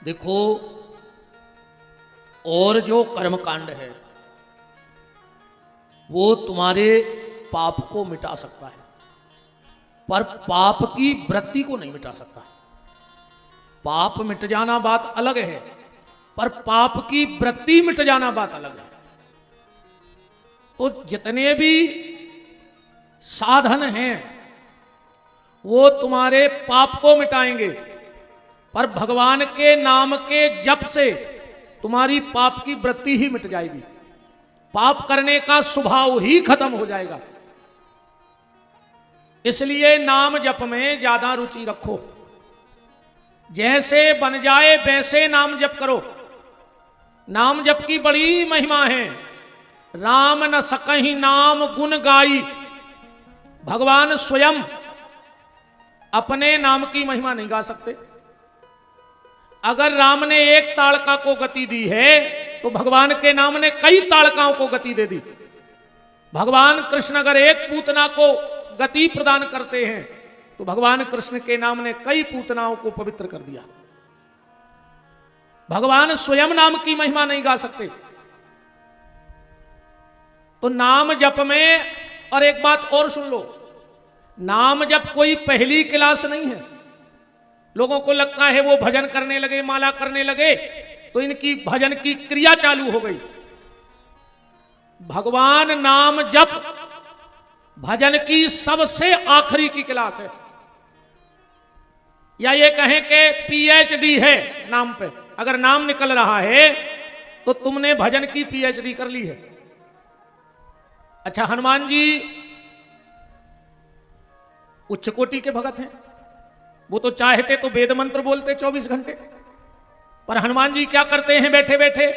देखो, और जो कर्मकांड है वो तुम्हारे पाप को मिटा सकता है, पर पाप की वृत्ति को नहीं मिटा सकता। पाप मिट जाना बात अलग है, पर पाप की वृत्ति मिट जाना बात अलग है। तो जितने भी साधन हैं वो तुम्हारे पाप को मिटाएंगे, पर भगवान के नाम के जप से तुम्हारी पाप की वृत्ति ही मिट जाएगी, पाप करने का स्वभाव ही खत्म हो जाएगा। इसलिए नाम जप में ज्यादा रुचि रखो, जैसे बन जाए वैसे नाम जप करो। नाम जप की बड़ी महिमा है। राम न सकहि नाम गुण गाई, भगवान स्वयं अपने नाम की महिमा नहीं गा सकते। अगर राम ने एक ताड़का को गति दी है तो भगवान के नाम ने कई ताड़काओं को गति दे दी। भगवान कृष्ण अगर एक पूतना को गति प्रदान करते हैं तो भगवान कृष्ण के नाम ने कई पूतनाओं को पवित्र कर दिया। भगवान स्वयं नाम की महिमा नहीं गा सकते। तो नाम जप में, और एक बात और सुन लो, नाम जप कोई पहली क्लास नहीं है। लोगों को लगता है वो भजन करने लगे, माला करने लगे तो इनकी भजन की क्रिया चालू हो गई। भगवान नाम जप भजन की सबसे आखिरी की क्लास है, या ये कहें कि पीएचडी है नाम पे। अगर नाम निकल रहा है तो तुमने भजन की पीएचडी कर ली है। अच्छा, हनुमान जी उच्च कोटि के भगत हैं, वो तो चाहते तो वेद मंत्र बोलते 24 घंटे, पर हनुमान जी क्या करते हैं बैठे बैठे?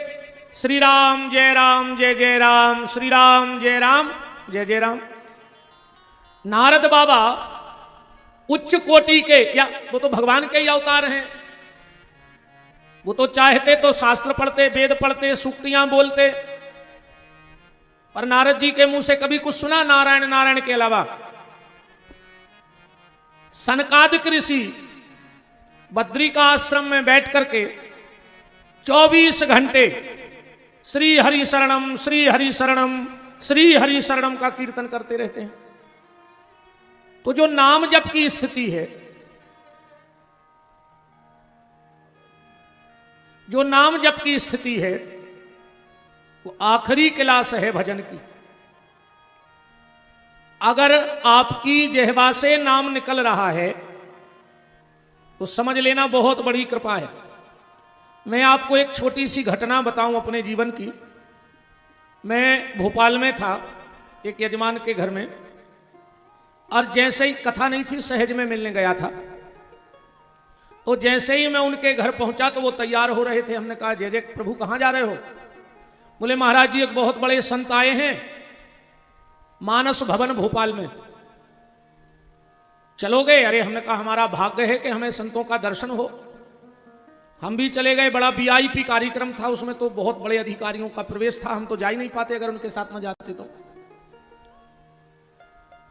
श्री राम जय राम जय जय राम, श्री राम जय राम जय जय राम। नारद बाबा उच्च कोटि के, या वो तो भगवान के ही अवतार हैं, वो तो चाहते तो शास्त्र पढ़ते, वेद पढ़ते, सूक्तियां बोलते, पर नारद जी के मुंह से कभी कुछ सुना नारायण नारायण के अलावा? सनकादिक ऋषि बद्री का आश्रम में बैठ करके 24 घंटे श्री हरि शरणम श्री हरि शरणम श्री हरि शरणम का कीर्तन करते रहते हैं। तो जो नाम जप की स्थिति है, जो नाम जप की स्थिति है, वो आखिरी क्लास है भजन की। अगर आपकी जिह्वा से नाम निकल रहा है तो समझ लेना बहुत बड़ी कृपा है। मैं आपको एक छोटी सी घटना बताऊं अपने जीवन की। मैं भोपाल में था एक यजमान के घर में, और जैसे ही कथा नहीं थी, सहज में मिलने गया था, तो जैसे ही मैं उनके घर पहुंचा तो वो तैयार हो रहे थे। हमने कहा जय जय प्रभु, कहां जा रहे हो? बोले महाराज जी एक बहुत बड़े संत आए हैं मानस भवन भोपाल में, चलोगे? अरे हमने कहा हमारा भाग्य है कि हमें संतों का दर्शन हो। हम भी चले गए। बड़ा वीआईपी कार्यक्रम था, उसमें तो बहुत बड़े अधिकारियों का प्रवेश था, हम तो जा ही नहीं पाते अगर उनके साथ में जाते तो।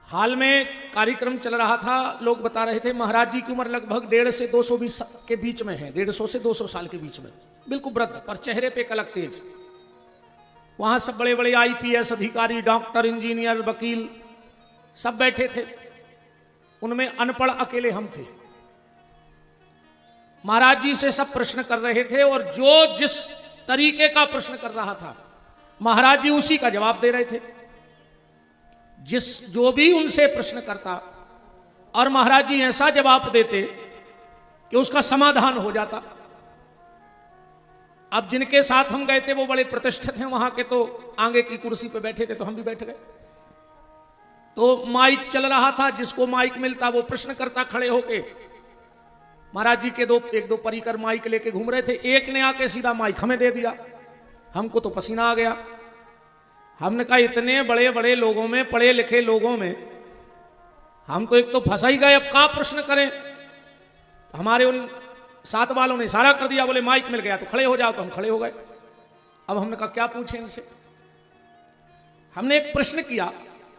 हाल में कार्यक्रम चल रहा था, लोग बता रहे थे महाराज जी की उम्र लगभग 150 से 220 के बीच में है, 150 से 200 साल के बीच में, बिल्कुल वृद्ध, पर चेहरे पे कलक तेज। वहां सब बड़े बड़े आईपीएस अधिकारी, डॉक्टर, इंजीनियर, वकील सब बैठे थे। उनमें अनपढ़ अकेले हम थे। महाराज जी से सब प्रश्न कर रहे थे, और जो जिस तरीके का प्रश्न कर रहा था महाराज जी उसी का जवाब दे रहे थे। जो भी उनसे प्रश्न करता, और महाराज जी ऐसा जवाब देते कि उसका समाधान हो जाता। अब जिनके साथ हम गए थे वो बड़े प्रतिष्ठित हैं वहां के, तो आगे की कुर्सी पे बैठे थे, तो हम भी बैठ गए। तो माइक चल रहा था, जिसको माइक मिलता वो प्रश्न करता खड़े होके। महाराज जी के एक दो परिकर माइक लेके घूम रहे थे, एक ने आके सीधा माइक हमें दे दिया। हमको तो पसीना आ गया। हमने कहा इतने बड़े बड़े लोगों में, पढ़े लिखे लोगों में हम तो एक तो फंसा ही गए, अब क्या प्रश्न करें? हमारे उन साथ वालों ने इशारा कर दिया, बोले माइक मिल गया तो खड़े हो जाओ, तो हम खड़े हो गए। अब हमने कहा क्या पूछें इनसे? हमने एक प्रश्न किया,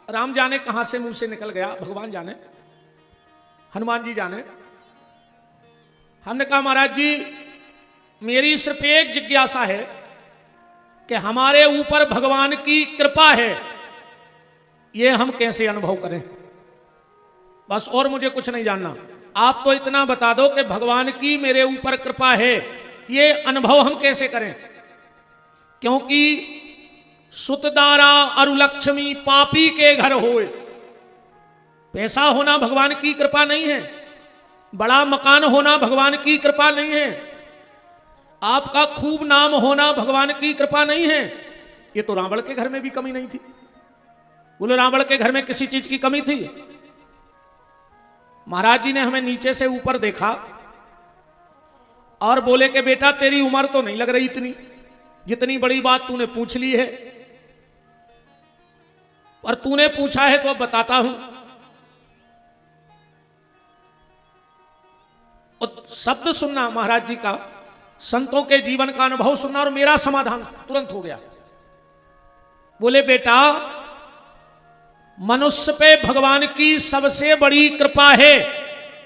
राम जाने कहां से मुंह से निकल गया, भगवान जाने, हनुमान जी जाने। हमने कहा महाराज जी मेरी सिर्फ एक जिज्ञासा है कि हमारे ऊपर भगवान की कृपा है, ये हम कैसे अनुभव करें? बस, और मुझे कुछ नहीं जानना। आप तो इतना बता दो कि भगवान की मेरे ऊपर कृपा है, ये अनुभव हम कैसे करें? क्योंकि सुतदारा और लक्ष्मी पापी के घर होए। पैसा होना भगवान की कृपा नहीं है, बड़ा मकान होना भगवान की कृपा नहीं है, आपका खूब नाम होना भगवान की कृपा नहीं है। ये तो रावण के घर में भी कमी नहीं थी। बोले रावण के घर में किसी चीज की कमी थी? महाराज जी ने हमें नीचे से ऊपर देखा और बोले कि बेटा तेरी उम्र तो नहीं लग रही इतनी, जितनी बड़ी बात तूने पूछ ली है, और तूने पूछा है तो अब बताता हूं। और शब्द सुनना महाराज जी का, संतों के जीवन का अनुभव सुनना, और मेरा समाधान तुरंत हो गया। बोले बेटा, मनुष्य पे भगवान की सबसे बड़ी कृपा है,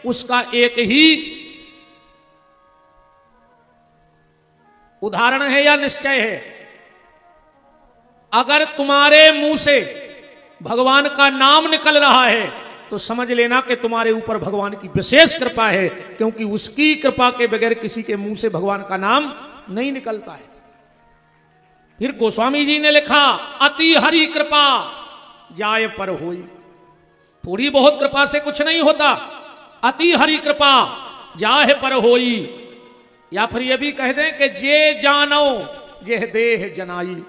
उसका एक ही उदाहरण है या निश्चय है। अगर तुम्हारे मुंह से भगवान का नाम निकल रहा है तो समझ लेना कि तुम्हारे ऊपर भगवान की विशेष कृपा है, क्योंकि उसकी कृपा के बगैर किसी के मुंह से भगवान का नाम नहीं निकलता है। फिर गोस्वामी जी ने लिखा, अति हरि कृपा जाय पर होई। थोड़ी बहुत कृपा से कुछ नहीं होता, अति हरि कृपा जाय पर होई। या फिर यह भी कह दें कि जे जानो जेह देह जनाई।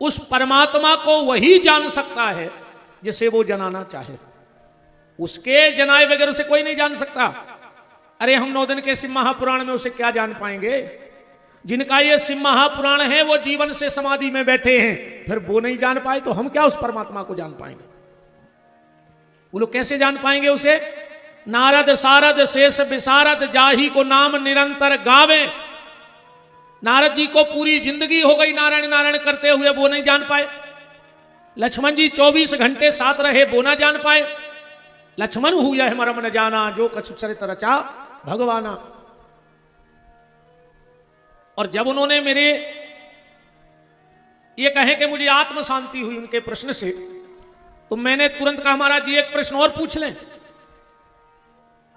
उस परमात्मा को वही जान सकता है जिसे वो जनाना चाहे, उसके जनाए बगैर उसे कोई नहीं जान सकता। अरे हम 9 दिन के शिव महापुराण में उसे क्या जान पाएंगे? जिनका ये शिव महापुराण है वो जीवन से समाधि में बैठे हैं, फिर वो नहीं जान पाए तो हम क्या उस परमात्मा को जान पाएंगे? वो लोग कैसे जान पाएंगे उसे? नारद सारद शेष विशारद जाही को नाम निरंतर गावे। नारद जी को पूरी जिंदगी हो गई नारायण नारायण करते हुए, वो नहीं जान पाए। लक्ष्मण जी 24 घंटे साथ रहे, वो ना जान पाए। लक्ष्मण हुआ है मरम न जाना, जो कछु चरित रचा भगवाना। और जब उन्होंने मेरे ये कहे कि मुझे आत्म शांति हुई उनके प्रश्न से, तो मैंने तुरंत कहा महाराज जी एक प्रश्न और पूछ लें।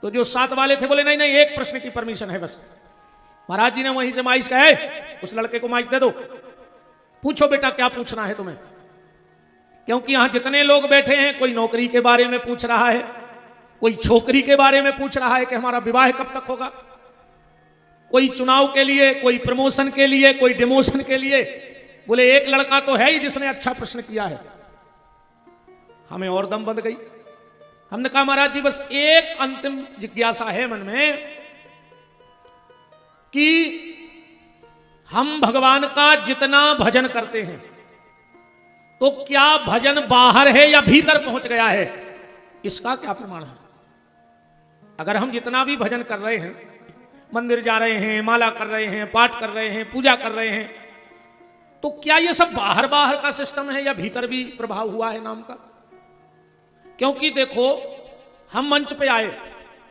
तो जो साथ वाले थे बोले नहीं नहीं, एक प्रश्न की परमिशन है बस। महाराज जी ने वहीं से माइक कहे, उस लड़के को माइक दे दो, पूछो बेटा क्या पूछना है तुम्हें। क्योंकि यहां जितने लोग बैठे हैं, कोई नौकरी के बारे में पूछ रहा है, कोई छोकरी के बारे में पूछ रहा है कि हमारा विवाह कब तक होगा, कोई चुनाव के लिए, कोई प्रमोशन के लिए, कोई डिमोशन के लिए। बोले एक लड़का तो है ही जिसने अच्छा प्रश्न किया है। हमें और दम बंध गई। हमने कहा महाराज जी बस एक अंतिम जिज्ञासा है मन में कि हम भगवान का जितना भजन करते हैं, तो क्या भजन बाहर है या भीतर पहुंच गया है? इसका क्या प्रमाण है? अगर हम जितना भी भजन कर रहे हैं, मंदिर जा रहे हैं, माला कर रहे हैं, पाठ कर रहे हैं, पूजा कर रहे हैं, तो क्या ये सब बाहर बाहर का सिस्टम है या भीतर भी प्रभाव हुआ है नाम का? क्योंकि देखो, हम मंच पे आए,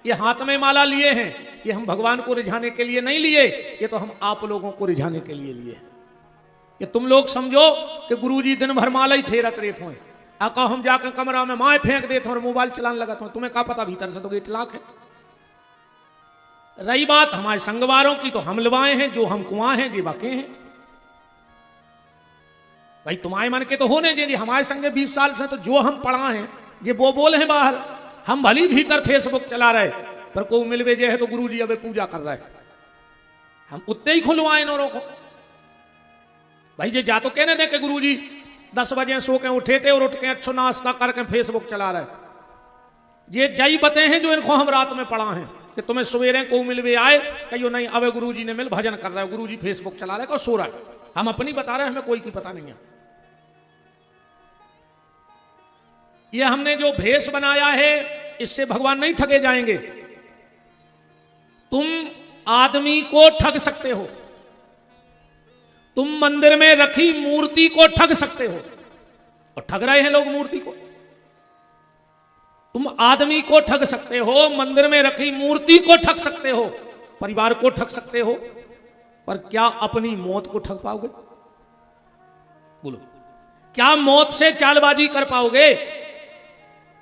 ये हाथ में माला लिए हैं, ये हम भगवान को रिझाने के लिए नहीं लिए, ये तो हम आप लोगों को रिझाने के लिए लिए। ये तुम लोग समझो कि गुरुजी दिन भर माला ही फेरत रहते हैं, आका हम जाकर कमरा में माए फेंक देते हैं और मोबाइल चलाने लगा, तुम्हें क्या पता भीतर से तो इतलाक है। रही बात हमारे संगवारों की, तो हम लवाए हैं, जो हम कुआं हैं जी बाके हैं। भाई तुम्हारे मन के तो होने जी, हमारे संगे 20 साल से तो जो हम पढ़ा हैं ये वो बोल हैं बाहर, हम भली भीतर फेसबुक चला रहे, पर को मिलवे जे है तो गुरुजी अबे पूजा कर रहा है, हम उतने ही खुलवाए नौरों को। भाई ये जा तो कहने दे कि गुरुजी 10 बजे सो के उठे थे और उठ के अच्छो नाश्ता करके फेसबुक चला रहे। ये जई बते हैं जो इनको हम रात में पढ़ा हैं कि तुम्हें सवेरे को मिलवे आए, कहियो नहीं अबे गुरुजी ने मिल भजन कर रहा है, गुरुजी फेसबुक चला रहा है, सो रहा है। हम अपनी बता रहे हैं, हमें कोई की पता नहीं है। ये हमने जो भेष बनाया है, इससे भगवान नहीं ठगे जाएंगे। तुम आदमी को ठग सकते हो, तुम मंदिर में रखी मूर्ति को ठग सकते हो, और ठग रहे हैं लोग मूर्ति को। तुम आदमी को ठग सकते हो, मंदिर में रखी मूर्ति को ठग सकते हो, परिवार को ठग सकते हो, पर क्या अपनी मौत को ठग पाओगे? बोलो, क्या मौत से चालबाजी कर पाओगे?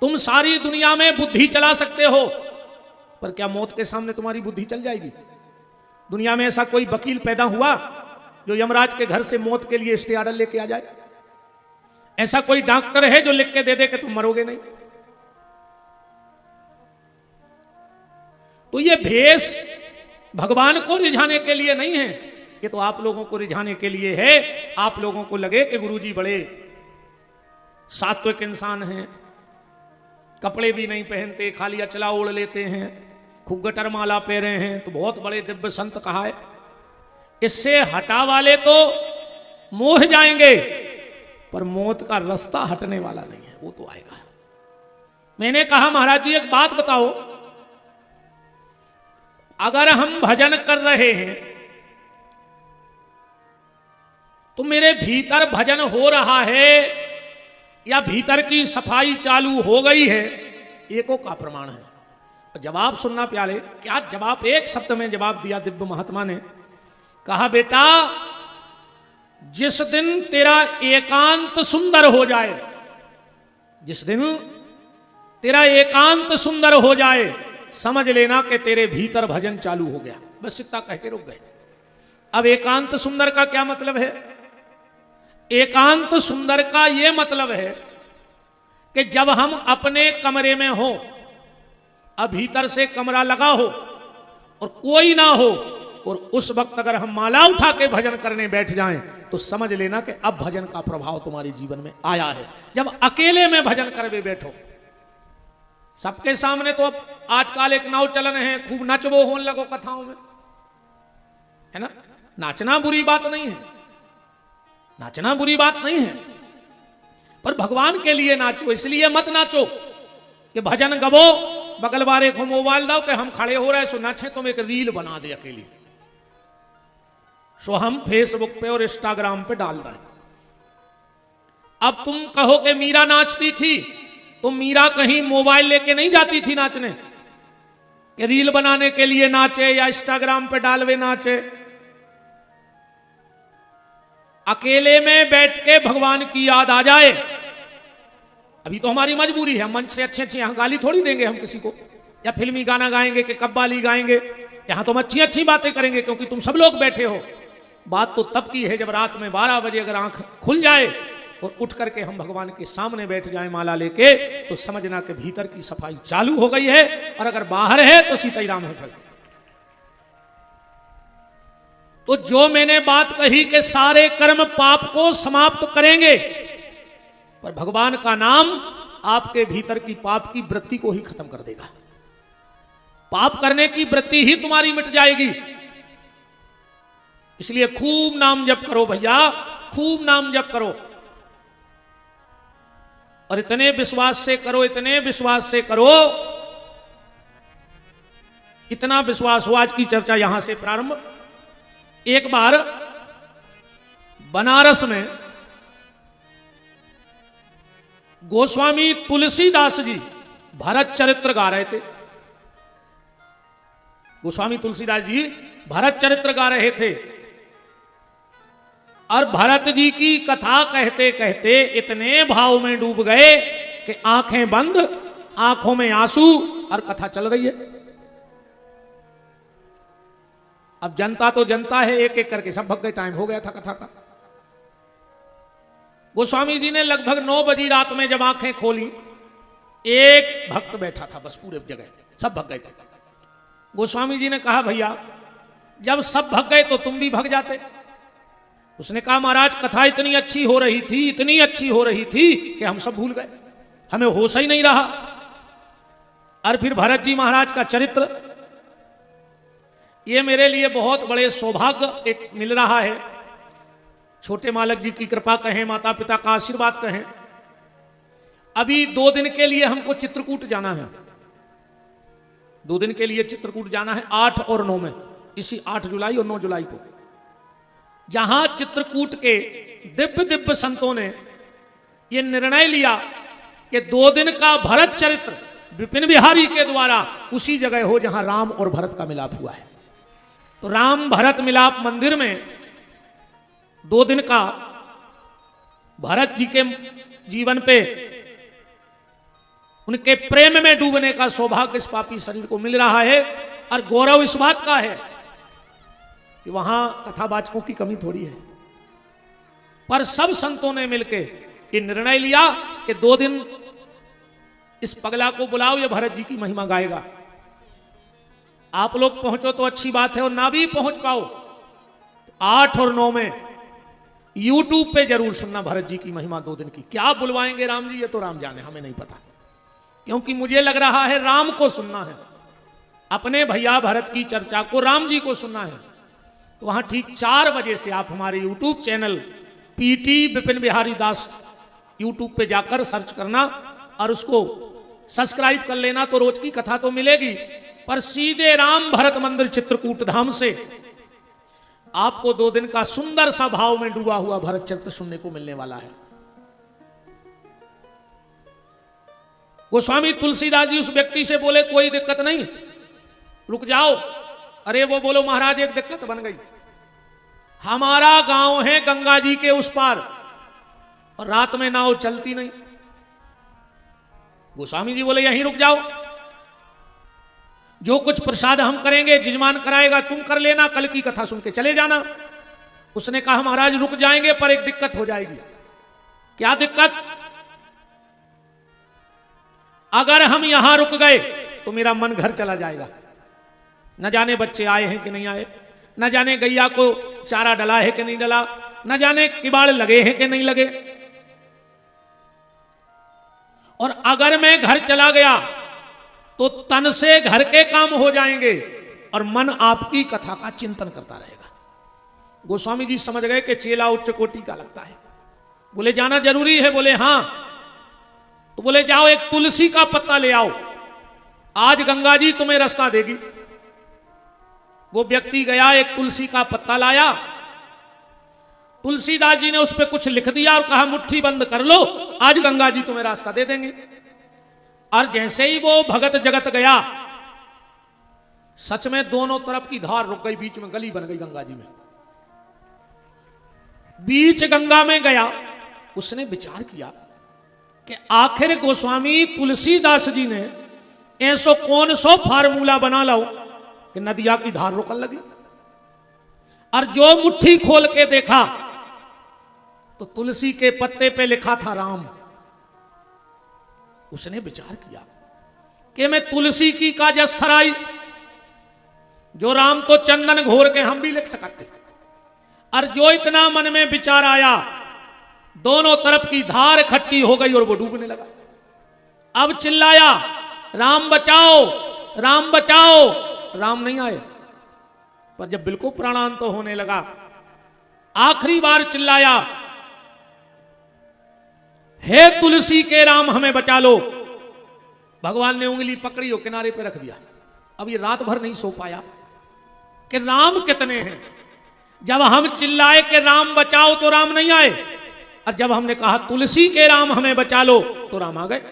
तुम सारी दुनिया में बुद्धि चला सकते हो, पर क्या मौत के सामने तुम्हारी बुद्धि चल जाएगी? दुनिया में ऐसा कोई वकील पैदा हुआ जो यमराज के घर से मौत के लिए स्टे ऑर्डर लेके आ जाए? ऐसा कोई डॉक्टर है जो लिख के दे दे कि तुम मरोगे नहीं? तो ये भेष भगवान को रिझाने के लिए नहीं है, ये तो आप लोगों को रिझाने के लिए है। आप लोगों को लगे कि गुरुजी बड़े सात्विक इंसान हैं, कपड़े भी नहीं पहनते, खाली अचला ओढ़ लेते हैं, खूब गटर माला पहने हैं, तो बहुत बड़े दिव्य संत कहा है। इससे हटा वाले तो मोह जाएंगे, पर मौत का रास्ता हटने वाला नहीं है, वो तो आएगा। मैंने कहा महाराज जी एक बात बताओ, अगर हम भजन कर रहे हैं तो मेरे भीतर भजन हो रहा है या भीतर की सफाई चालू हो गई है, एको का प्रमाण है। जवाब सुनना प्यारे, क्या जवाब, एक शब्द में जवाब दिया दिव्य महात्मा ने। कहा बेटा, जिस दिन तेरा एकांत सुंदर हो जाए, जिस दिन तेरा एकांत सुंदर हो जाए, समझ लेना कि तेरे भीतर भजन चालू हो गया। बस इतना कह के रुक गए। अब एकांत सुंदर का क्या मतलब है? एकांत सुंदर का यह मतलब है कि जब हम अपने कमरे में हो, अब भीतर से कमरा लगा हो और कोई ना हो, और उस वक्त अगर हम माला उठा के भजन करने बैठ जाएं, तो समझ लेना कि अब भजन का प्रभाव तुम्हारे जीवन में आया है। जब अकेले में भजन करके बैठो, सबके सामने तो अब आजकल एक नाव चलन है, खूब नचबो होने लगो कथाओं में, है ना। नाचना बुरी बात नहीं है, नाचना बुरी बात नहीं है, पर भगवान के लिए नाचो। इसलिए मत नाचो कि भजन गबो, बगल वाले को मोबाइल दो कि हम खड़े हो रहे सो नाचे, तुम एक रील बना दे अकेली, सो हम फेसबुक पे और इंस्टाग्राम पे डाल रहे। अब तुम कहो कि मीरा नाचती थी, तो मीरा कहीं मोबाइल लेके नहीं जाती थी नाचने कि रील बनाने के लिए नाचे या इंस्टाग्राम पे डालवे नाचे। अकेले में बैठ के भगवान की याद आ जाए। अभी तो हमारी मजबूरी है, मंच से अच्छे अच्छे, यहां गाली थोड़ी देंगे हम किसी को, या फिल्मी गाना गाएंगे कि कव्वाली गाएंगे। यहां तो हम अच्छी अच्छी बातें करेंगे क्योंकि तुम सब लोग बैठे हो। बात तो तब की है जब रात में 12 बजे अगर आंख खुल जाए और उठ करके हम भगवान के सामने बैठ जाएं माला लेके, तो समझना कि भीतर की सफाई चालू हो गई है, और अगर बाहर है तो सीता ही राम है फिर। तो जो मैंने बात कही कि सारे कर्म पाप को समाप्त करेंगे, पर भगवान का नाम आपके भीतर की पाप की वृत्ति को ही खत्म कर देगा। पाप करने की वृत्ति ही तुम्हारी मिट जाएगी। इसलिए खूब नाम जप करो भैया, खूब नाम जप करो, और इतने विश्वास से करो, इतने विश्वास से करो, इतना विश्वास हो। आज की चर्चा यहां से प्रारंभ। एक बार बनारस में गोस्वामी तुलसीदास जी भरत चरित्र गा रहे थे। गोस्वामी तुलसीदास जी भरत चरित्र गा रहे थे, और भरत जी की कथा कहते कहते इतने भाव में डूब गए कि आंखें बंद, आंखों में आंसू, और कथा चल रही है। अब जनता तो जनता है, एक एक करके सब भग गए, टाइम हो गया था कथा का। गोस्वामी जी ने लगभग 9 बजी रात में जब आंखें खोली, एक भक्त बैठा था बस पूरे जगह, सब भग गए थे। गोस्वामी जी ने कहा भैया जब सब भग गए तो तुम भी भग जाते। उसने कहा महाराज कथा इतनी अच्छी हो रही थी, इतनी अच्छी हो रही थी कि हम सब भूल गए, हमें होश ही नहीं रहा। और फिर भरत जी महाराज का चरित्र, ये मेरे लिए बहुत बड़े सौभाग्य एक मिल रहा है। छोटे मालक जी की कृपा कहें, माता पिता का आशीर्वाद कहें। अभी 2 दिन के लिए हमको चित्रकूट जाना है, 2 दिन के लिए चित्रकूट जाना है, 8 और 9 में, इसी 8 जुलाई और 9 जुलाई को। जहां चित्रकूट के दिव्य दिव्य संतों ने यह निर्णय लिया कि 2 दिन का भरत चरित्र विपिन बिहारी के द्वारा उसी जगह हो जहां राम और भरत का मिलाप हुआ है। तो राम भरत मिलाप मंदिर में 2 दिन का भरत जी के जीवन पे उनके प्रेम में डूबने का सौभाग्य इस पापी शरीर को मिल रहा है। और गौरव इस बात का है कि वहां कथावाचकों की कमी थोड़ी है, पर सब संतों ने मिलकर ये निर्णय लिया कि 2 दिन इस पगला को बुलाओ, ये भरत जी की महिमा गाएगा। आप लोग पहुंचो तो अच्छी बात है, और ना भी पहुंच पाओ तो 8 और 9 में YouTube पे जरूर सुनना भरत जी की महिमा 2 दिन की। क्या बुलवाएंगे राम जी, ये तो राम जाने, हमें नहीं पता, क्योंकि मुझे लग रहा है राम को सुनना है, अपने भैया भरत की चर्चा को राम जी को सुनना है। तो वहां ठीक 4 बजे से आप हमारे YouTube channel PT Vipin Bihari Das YouTube पे जाकर सर्च करना और उसको सब्सक्राइब कर लेना, तो रोज की कथा तो मिलेगी, पर सीधे राम भरत मंदिर चित्रकूट धाम से आपको 2 दिन का सुंदर सा भाव में डूबा हुआ भरत चरित्र सुनने को मिलने वाला है। गोस्वामी तुलसीदास जी उस व्यक्ति से बोले कोई दिक्कत नहीं, रुक जाओ। अरे वो बोलो महाराज एक दिक्कत बन गई, हमारा गांव है गंगा जी के उस पार और रात में नाव चलती नहीं। गोस्वामी जी बोले यहीं रुक जाओ, जो कुछ प्रसाद हम करेंगे जजमान कराएगा, तुम कर लेना, कल की कथा सुन के चले जाना। उसने कहा महाराज रुक जाएंगे, पर एक दिक्कत हो जाएगी। क्या दिक्कत? अगर हम यहां रुक गए तो मेरा मन घर चला जाएगा, न जाने बच्चे आए हैं कि नहीं आए, न जाने गैया को चारा डला है कि नहीं डला, न जाने किबाड़ लगे हैं कि नहीं लगे। और अगर मैं घर चला गया तो तन से घर के काम हो जाएंगे और मन आपकी कथा का चिंतन करता रहेगा। गोस्वामी जी समझ गए कि चेला उच्च कोटि का लगता है। बोले जाना जरूरी है? बोले हां। तो बोले जाओ एक तुलसी का पत्ता ले आओ, आज गंगा जी तुम्हें रास्ता देगी। वो व्यक्ति गया, एक तुलसी का पत्ता लाया, तुलसीदास जी ने उस पर कुछ लिख दिया और कहा मुट्ठी बंद कर लो, आज गंगा जी तुम्हें रास्ता दे देंगे। और जैसे ही वो भगत जगत गया, सच में दोनों तरफ की धार रुक गई, बीच में गली बन गई गंगा जी में। बीच गंगा में गया, उसने विचार किया कि आखिर गोस्वामी तुलसीदास जी ने ऐसो कौन सो फार्मूला बना लो कि नदिया की धार रुकन लगी। और जो मुट्ठी खोल के देखा तो तुलसी के पत्ते पे लिखा था राम। उसने विचार किया कि मैं तुलसी की का जस थराई, जो राम तो चंदन घोर के हम भी लिख सकते। और जो इतना मन में विचार आया, दोनों तरफ की धार इकट्ठी हो गई और वो डूबने लगा। अब चिल्लाया राम बचाओ, राम बचाओ, राम नहीं आए। पर जब बिल्कुल प्राणांत तो होने लगा, आखिरी बार चिल्लाया हे तुलसी के राम हमें बचा लो। भगवान ने उंगली पकड़ी और किनारे पे रख दिया। अब ये रात भर नहीं सो पाया कि राम कितने हैं। जब हम चिल्लाए कि राम बचाओ तो राम नहीं आए, और जब हमने कहा तुलसी के राम हमें बचा लो तो राम आ गए।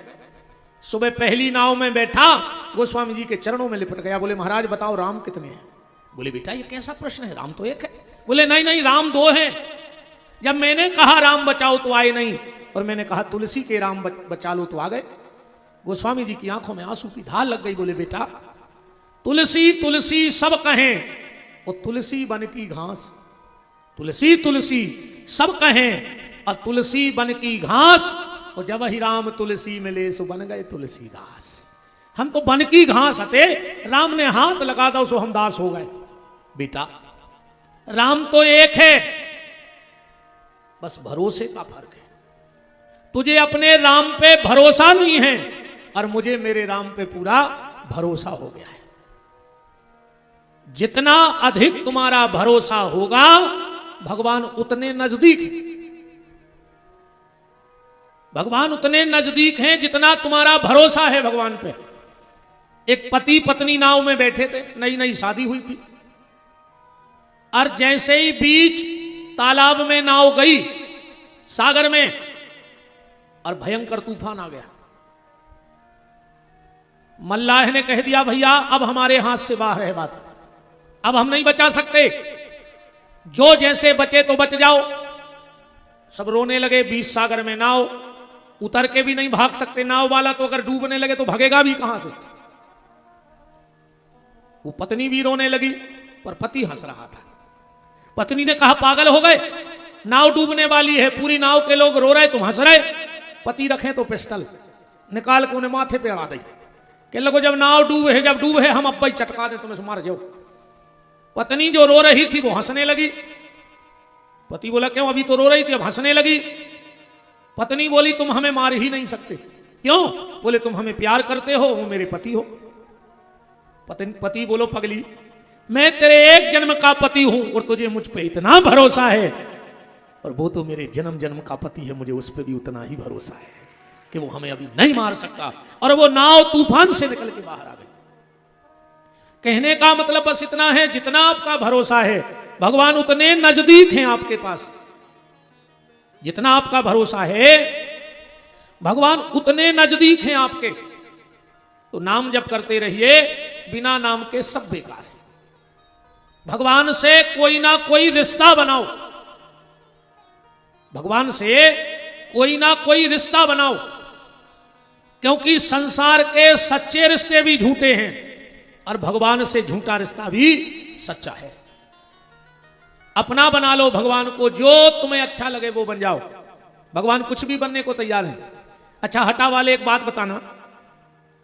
सुबह पहली नाव में बैठा, गोस्वामी जी के चरणों में लिपट गया। बोले महाराज बताओ राम कितने हैं? बोले बेटा ये कैसा प्रश्न है, राम तो एक है। बोले नहीं नहीं, राम 2 हैं। जब मैंने कहा राम बचाओ तो आए नहीं, और मैंने कहा तुलसी के राम बचा लो तो आ गए। गोस्वामी जी की आंखों में आंसू की धार लग गई। बोले बेटा तुलसी तुलसी सब कहें और तुलसी बन की घास, तुलसी तुलसी सब कहें और तुलसी बन की घास, और जब ही राम तुलसी मिले सो बन गए तुलसीदास। हम तो बन की घास हते, राम ने हाथ लगा दो सो हम दास हो गए। बेटा राम तो एक है, बस भरोसे का फर्क है। तुझे अपने राम पे भरोसा नहीं है और मुझे मेरे राम पे पूरा भरोसा हो गया है। जितना अधिक तुम्हारा भरोसा होगा, भगवान उतने नजदीक है। भगवान उतने नजदीक हैं जितना तुम्हारा भरोसा है भगवान पे। एक पति पत्नी नाव में बैठे थे, नई नई शादी हुई थी, और जैसे ही बीच तालाब में नाव गई सागर में, और भयंकर तूफान आ गया। मल्लाह ने कह दिया भैया अब हमारे हाथ से बाहर है बात, अब हम नहीं बचा सकते, जो जैसे बचे तो बच जाओ। सब रोने लगे, बीच सागर में नाव, उतर के भी नहीं भाग सकते नाव वाला, तो अगर डूबने लगे तो भगेगा भी कहां से। वो पत्नी भी रोने लगी, पर पति हंस रहा था। पत्नी ने कहा पागल हो गए, नाव डूबने वाली है, पूरी नाव के लोग रो रहे, तुम हंस रहे। पति रखे तो पिस्टल निकाल के उन्हें माथे पे अड़ा दी, कह लगो जब नाव डूब है, जब डूब है हम अब चटका दे, तुम्हें मार जाओ। पत्नी जो रो रही थी वो हंसने लगी। पति बोला क्यों, अभी तो रो रही थी अब हंसने लगी। पत्नी बोली तुम हमें मार ही नहीं सकते। क्यों? बोले तुम हमें प्यार करते हो, वो मेरे पति हो। पति बोलो पगली, मैं तेरे एक जन्म का पति हूं और तुझे मुझ पे इतना भरोसा है, और वो तो मेरे जन्म जन्म का पति है, मुझे उस पर भी उतना ही भरोसा है कि वो हमें अभी नहीं मार सकता। और वो नाव तूफान से निकल के बाहर आ गई। कहने का मतलब बस इतना है, जितना आपका भरोसा है भगवान उतने नजदीक हैं आपके पास। जितना आपका भरोसा है भगवान उतने नजदीक हैं आपके। तो नाम जप करते रहिए, बिना नाम के सब बेकार है। भगवान से कोई ना कोई रिश्ता बनाओ, भगवान से कोई ना कोई रिश्ता बनाओ, क्योंकि संसार के सच्चे रिश्ते भी झूठे हैं और भगवान से झूठा रिश्ता भी सच्चा है। अपना बना लो भगवान को, जो तुम्हें अच्छा लगे वो बन जाओ। भगवान कुछ भी बनने को तैयार है। अच्छा हटा वाले एक बात बताना,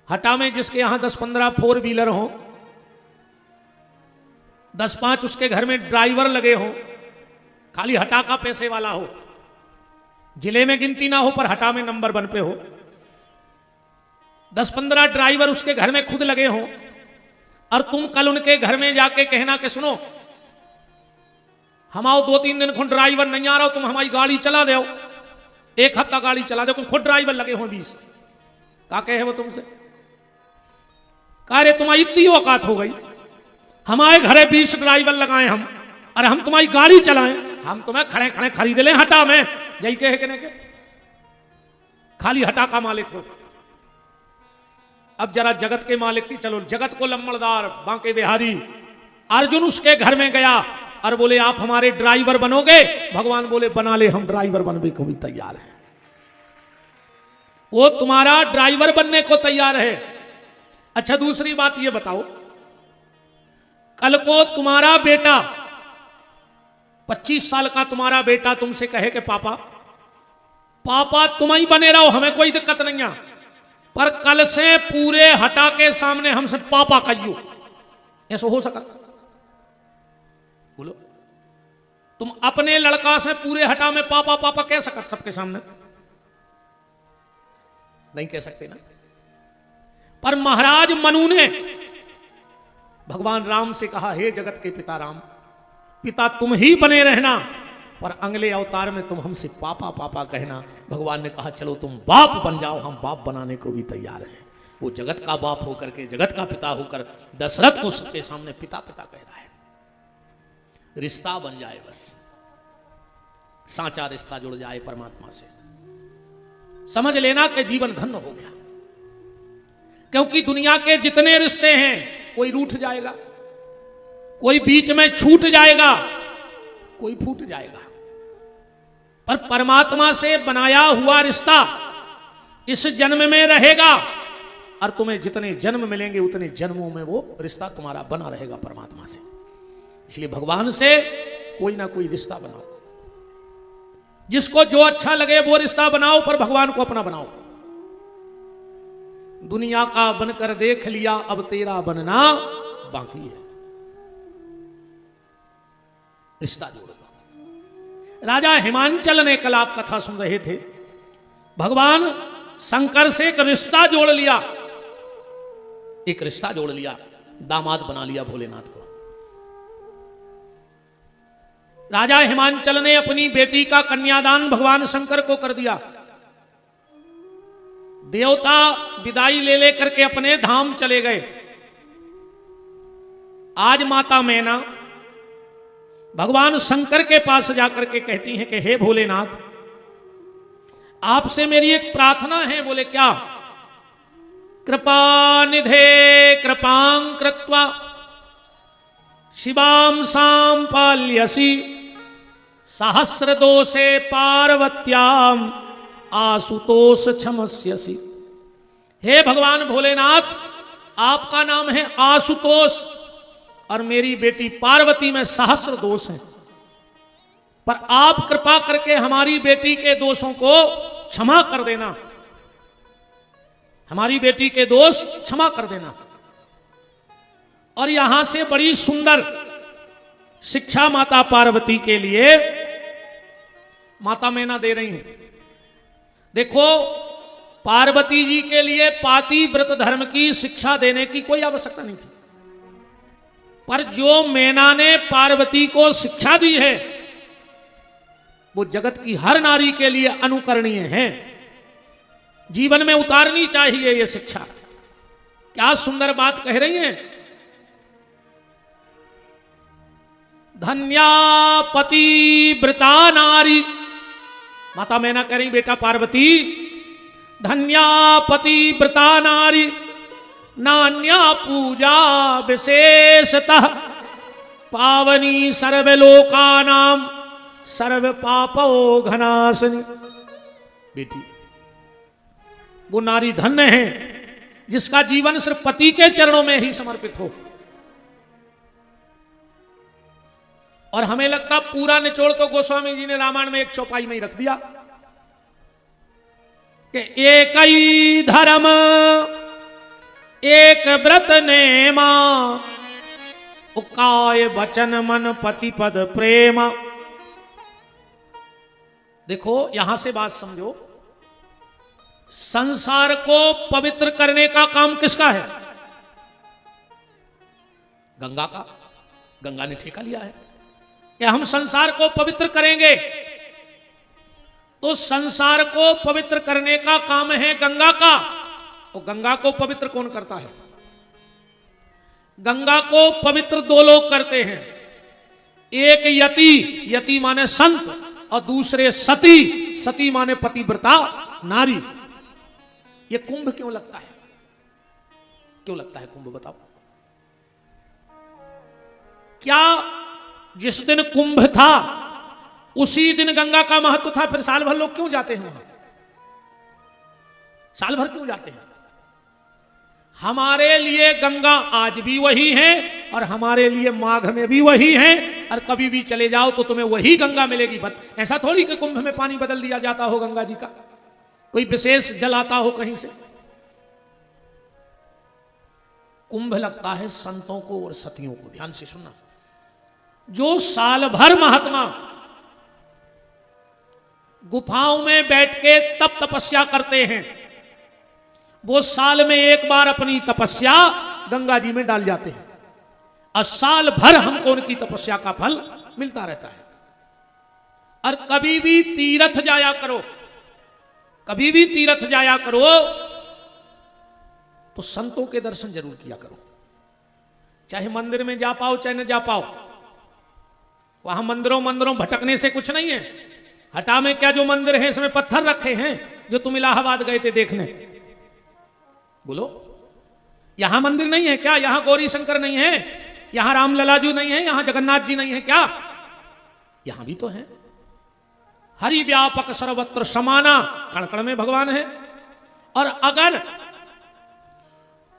हटा में जिसके यहां 10-15 4 व्हीलर हो, 10-5 उसके घर में ड्राइवर लगे हो, खाली हटा का पैसे वाला हो, जिले में गिनती ना हो पर हटा में नंबर 1 पे हो, 10-15 ड्राइवर उसके घर में खुद लगे हो, और तुम कल उनके घर में जाके कहना कि सुनो हम आओ 2-3 दिन खुद ड्राइवर नहीं आ रहा हो, तुम हमारी गाड़ी चला दो, 1 हफ्ता गाड़ी चला दो, तुम खुद ड्राइवर लगे हो 20। क्या कहे वो तुमसे? अरे तुम्हारी इतनी औकात हो गई, हमारे घरे 20 ड्राइवर लगाए हम, अरे हम तुम्हारी गाड़ी चलाएं, हम तुम्हें खड़े खड़े खरीद लें हटा में, यही कहे के खाली हटा का मालिक हो। अब जरा जगत के मालिक की, चलो जगत को लम्बड़दार बांके बिहारी अर्जुन उसके घर में गया और बोले आप हमारे ड्राइवर बनोगे? भगवान बोले बना ले, हम ड्राइवर बनने को भी तैयार हैं। वो तुम्हारा ड्राइवर बनने को तैयार है। अच्छा दूसरी बात ये बताओ, कल को तुम्हारा बेटा 25 साल का तुम्हारा बेटा तुमसे कहे कि पापा पापा तुम ही बने रहो, हमें कोई दिक्कत नहीं है, पर कल से पूरे हटा के सामने हमसे पापा कहियो, ऐसा हो सकता? बोलो तुम अपने लड़का से पूरे हटा में पापा पापा कह सकते सबके सामने? नहीं कह सकते ना। पर महाराज मनु ने भगवान राम से कहा हे जगत के पिता राम, पिता तुम ही बने रहना, पर अगले अवतार में तुम हमसे पापा पापा कहना। भगवान ने कहा चलो तुम बाप बन जाओ, हम बाप बनाने को भी तैयार हैं। वो जगत का बाप होकर के, जगत का पिता होकर दशरथ को सबके सामने पिता पिता कह रहा है। रिश्ता बन जाए, बस सांचा रिश्ता जुड़ जाए परमात्मा से, समझ लेना कि जीवन धन्य हो गया। क्योंकि दुनिया के जितने रिश्ते हैं कोई रूठ जाएगा, कोई बीच में छूट जाएगा, कोई फूट जाएगा, पर परमात्मा से बनाया हुआ रिश्ता इस जन्म में रहेगा, और तुम्हें जितने जन्म मिलेंगे उतने जन्मों में वो रिश्ता तुम्हारा बना रहेगा परमात्मा से। इसलिए भगवान से कोई ना कोई रिश्ता बनाओ, जिसको जो अच्छा लगे वो रिश्ता बनाओ, पर भगवान को अपना बनाओ। दुनिया का बनकर देख लिया, अब तेरा बनना बाकी है। रिश्ता जोड़ दो। राजा हिमांचल ने कल आप कथा सुन रहे थे, भगवान शंकर से एक रिश्ता जोड़ लिया, एक रिश्ता जोड़ लिया, दामाद बना लिया भोलेनाथ को। राजा हिमांचल ने अपनी बेटी का कन्यादान भगवान शंकर को कर दिया। देवता विदाई ले लेकर के अपने धाम चले गए। आज माता मैना भगवान शंकर के पास जाकर के कहती हैं कि हे भोलेनाथ, आपसे मेरी एक प्रार्थना है। बोले क्या? कृपा निधे कृपां कृत्वा शिवाम साम पाल्यसी सहस्र दोषे पार्वत्याम आशुतोष क्षमस्यसि। हे भगवान भोलेनाथ, आपका नाम है आशुतोष और मेरी बेटी पार्वती में सहस्र दोष हैं, पर आप कृपा करके हमारी बेटी के दोषों को क्षमा कर देना, हमारी बेटी के दोष क्षमा कर देना। और यहां से बड़ी सुंदर शिक्षा माता पार्वती के लिए माता मैना दे रही हैं। देखो, पार्वती जी के लिए पाति व्रत धर्म की शिक्षा देने की कोई आवश्यकता नहीं थी, पर जो मैना ने पार्वती को शिक्षा दी है वो जगत की हर नारी के लिए अनुकरणीय है, जीवन में उतारनी चाहिए ये शिक्षा। क्या सुंदर बात कह रही हैं। धन्या पतिव्रता नारी, माता मैना कह रही बेटा पार्वती, धन्या पतिव्रता नारी नान्या पूजा विशेषतः पावनी सर्वलोकानाम सर्व पापो घनाशनी। बेटी, वो नारी धन्य है जिसका जीवन सिर्फ पति के चरणों में ही समर्पित हो। और हमें लगता पूरा निचोड़ तो गोस्वामी जी ने रामायण में एक चौपाई में ही रख दिया कि एक ही धर्म एक व्रत नेमा उकाय वचन मन पति पद प्रेम। देखो, यहां से बात समझो, संसार को पवित्र करने का काम किसका है? गंगा का। गंगा ने ठेका लिया है कि हम संसार को पवित्र करेंगे, तो संसार को पवित्र करने का काम है गंगा का। तो गंगा को पवित्र कौन करता है? गंगा को पवित्र दो लोग करते हैं, एक यति, यति माने संत, और दूसरे सती, सती माने पतिव्रता नारी। ये कुंभ क्यों लगता है? क्यों लगता है कुंभ, बताओ? क्या जिस दिन कुंभ था उसी दिन गंगा का महत्व था? फिर साल भर लोग क्यों जाते हैं वहां? साल भर क्यों जाते हैं? हमारे लिए गंगा आज भी वही है और हमारे लिए माघ में भी वही है, और कभी भी चले जाओ तो तुम्हें वही गंगा मिलेगी। ऐसा थोड़ी कि कुंभ में पानी बदल दिया जाता हो गंगा जी का, कोई विशेष जल आता हो कहीं से। कुंभ लगता है संतों को और सतियों को। ध्यान से सुनना, जो साल भर महात्मा गुफाओं में बैठ के तप तपस्या करते हैं, वो साल में एक बार अपनी तपस्या गंगा जी में डाल जाते हैं, और साल भर हमको उनकी तपस्या का फल मिलता रहता है। और कभी भी तीर्थ जाया करो, कभी भी तीर्थ जाया करो तो संतों के दर्शन जरूर किया करो, चाहे मंदिर में जा पाओ चाहे न जा पाओ। वहां मंदिरों मंदिरों भटकने से कुछ नहीं है। हटा में क्या जो मंदिर है इसमें पत्थर रखे हैं जो तुम इलाहाबाद गए थे देखने, बोलो यहां मंदिर नहीं है क्या? यहां गौरी शंकर नहीं है? यहां राम ललाजू नहीं है? यहां जगन्नाथ जी नहीं है क्या? यहां भी तो है। हरि व्यापक सर्वत्र समाना, कण कण में भगवान है। और अगर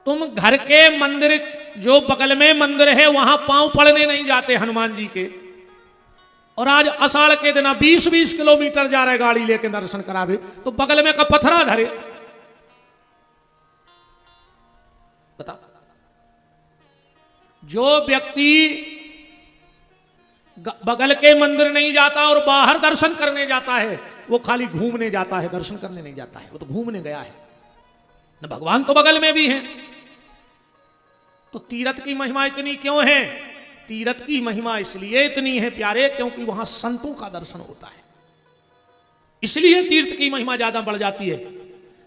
तुम घर के मंदिर जो बगल में मंदिर है वहां पांव पड़ने नहीं जाते हनुमान जी के, और आज आषाढ़ के दिन 20-20 किलोमीटर जा रहे गाड़ी लेके दर्शन करावे, तो बगल में का पत्थरा धरे, बता। जो व्यक्ति बगल के मंदिर नहीं जाता और बाहर दर्शन करने जाता है, वो खाली घूमने जाता है, दर्शन करने नहीं जाता है। वो तो घूमने गया है न, भगवान तो बगल में भी हैं। तो तीर्थ की महिमा इतनी क्यों है? तीर्थ की महिमा इसलिए इतनी है प्यारे, क्योंकि वहां संतों का दर्शन होता है, इसलिए तीर्थ की महिमा ज्यादा बढ़ जाती है।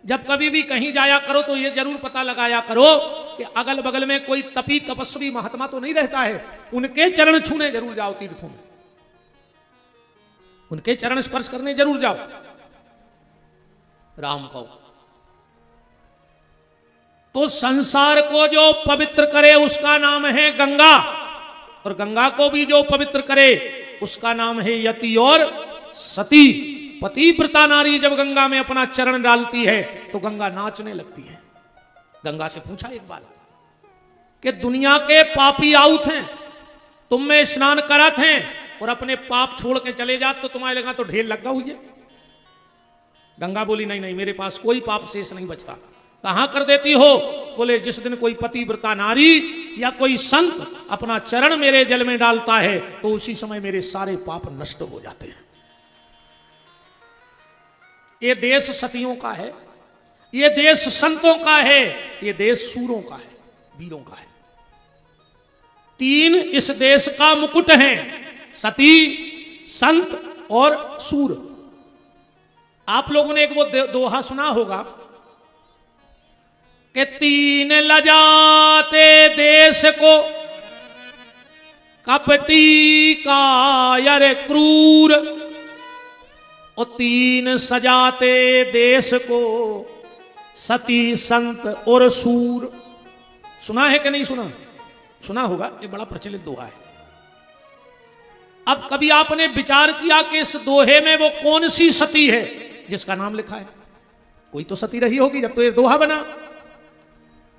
जब कभी भी कहीं जाया करो तो ये जरूर पता लगाया करो कि अगल बगल में कोई तपी तपस्वी महात्मा तो नहीं रहता है, उनके चरण छूने जरूर जाओ तीर्थों में, उनके चरण स्पर्श करने जरूर जाओ। राम को तो संसार को जो पवित्र करे उसका नाम है गंगा, और गंगा को भी जो पवित्र करे उसका नाम है यति और सती। पतिव्रता नारी जब गंगा में अपना चरण डालती है तो गंगा नाचने लगती है। गंगा से पूछा एक बार कि दुनिया के पापी आउत हैं, तुम में स्नान करत हैं और अपने पाप छोड़ के चले जाते तो तुम्हारे लगा तो ढेर लगा हुई है। गंगा बोली नहीं नहीं, मेरे पास कोई पाप शेष नहीं बचता। कहां कर देती हो? बोले जिस दिन कोई पतिव्रता नारी या कोई संत अपना चरण मेरे जल में डालता है तो उसी समय मेरे सारे पाप नष्ट हो जाते हैं। ये देश सतियों का है, ये देश संतों का है, ये देश सूरों का है, वीरों का है। 3 इस देश का मुकुट है, सती, संत और सूर। आप लोगों ने एक वो दोहा सुना होगा कि 3 लजाते देश को कपटी कायर क्रूर और 3 सजाते देश को सती, संत और सूर। सुना है कि नहीं सुना? सुना होगा, ये बड़ा प्रचलित दोहा है। अब कभी आपने विचार किया कि इस दोहे में वो कौन सी सती है जिसका नाम लिखा है? कोई तो सती रही होगी जब तो ये दोहा बना।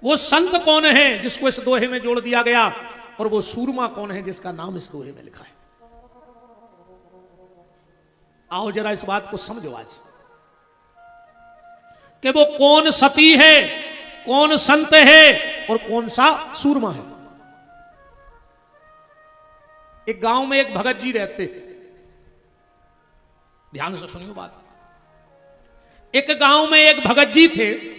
वो संत कौन है जिसको इस दोहे में जोड़ दिया गया, और वो सूरमा कौन है जिसका नाम इस दोहे में लिखा है? आओ जरा इस बात को समझो आज कि वो कौन सती है, कौन संत है और कौन सा सूरमा है। एक गांव में एक भगत जी रहते, ध्यान से सुनिए बात। एक गांव में एक भगत जी थे,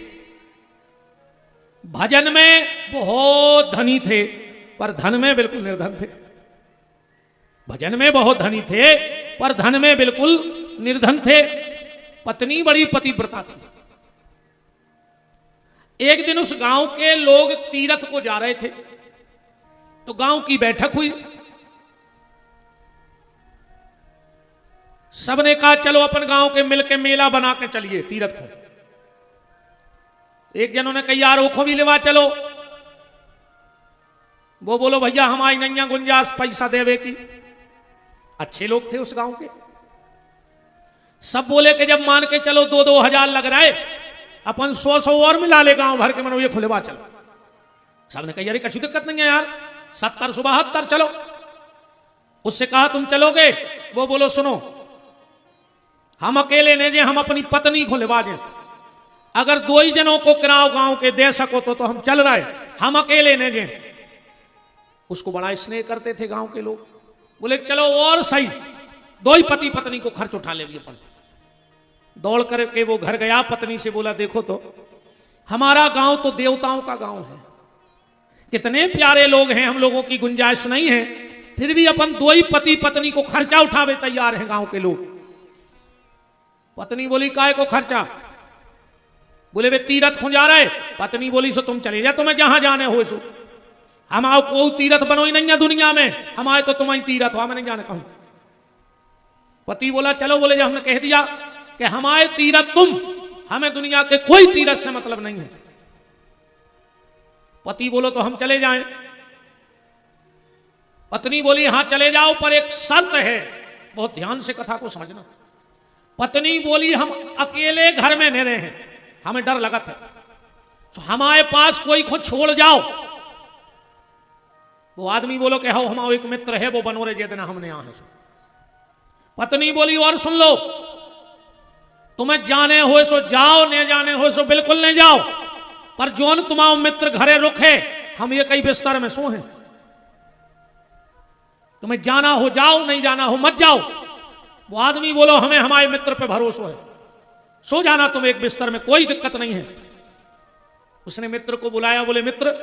भजन में बहुत धनी थे पर धन में बिल्कुल निर्धन थे। भजन में बहुत धनी थे पर धन में बिल्कुल निर्धन थे। पत्नी बड़ी पतिव्रता थी। एक दिन उस गांव के लोग तीर्थ को जा रहे थे तो गांव की बैठक हुई। सबने कहा चलो अपन गांव के मिलके मेला बना के चलिए तीर्थ को। एक जनों ने कहा यार ओखो भी लेवा चलो। वो बोलो भैया हमारी नैया गुंजाइश पैसा देवे की। अच्छे लोग थे उस गांव के। सब बोले कि जब मान के चलो 2-2 हजार लग रहा है, अपन 100 और मिला ले गांव भर के मनो ये खुलेवा चलो। सबने कहा यार कुछ दिक्कत नहीं है यार, 70 72 चलो। उससे कहा तुम चलोगे? वो बोलो सुनो, हम अकेले नहीं जे, हम अपनी पत्नी को लेवा जे। अगर 2 ही जनों को किराओ गांव के दे सको तो हम चल रहे, हम अकेले नहीं जे। उसको बड़ा स्नेह करते थे गांव के लोग। बोले चलो और सही, 2 ही पति पत्नी को खर्च उठा ले अपन। दौड़ करके वो घर गया, पत्नी से बोला देखो तो हमारा गांव तो देवताओं का गांव है, कितने प्यारे लोग हैं, हम लोगों की गुंजाइश नहीं है, फिर भी अपन 2 ही पति पत्नी को खर्चा उठावे तैयार हैं गांव के लोग। पत्नी बोली काय को खर्चा? बोले वे तीर्थ को जा रहे। पत्नी बोली सो तुम चले जा, तुम्हें जहां जाने हो सो। हम आओ को तीर्थ बनो ही नहीं है दुनिया में, हमारे तो तुम्हारी तीर्थ हो, हमें नहीं जाने कहूं। पति बोला चलो। बोले जब हमने कह दिया कि हमारे तीर्थ तुम, हमें दुनिया के कोई तीर्थ से मतलब नहीं है। पति बोलो तो हम चले जाएं। पत्नी बोली हां चले जाओ पर एक शर्त है, बहुत ध्यान से कथा को समझना। पत्नी बोली हम अकेले घर में नहीं रहे, हमें डर लगत है, तो हमारे पास कोई को छोड़ जाओ। वो आदमी बोलो कि हाँ हमारा एक मित्र है वो बनोरे जे देना हमने यहां है। पत्नी बोली और सुन लो, तुम्हें जाने हो सो जाओ, नहीं जाने हो सो बिल्कुल नहीं जाओ, पर जोन तुम्हारा मित्र घरे रुके, हम ये कई बिस्तर में सो हैं। तुम्हें जाना हो जाओ, नहीं जाना हो मत जाओ। वो आदमी बोलो हमें हमारे मित्र पे भरोसा है, सो जाना तुम एक बिस्तर में, कोई दिक्कत नहीं है। उसने मित्र को बुलाया। बोले मित्र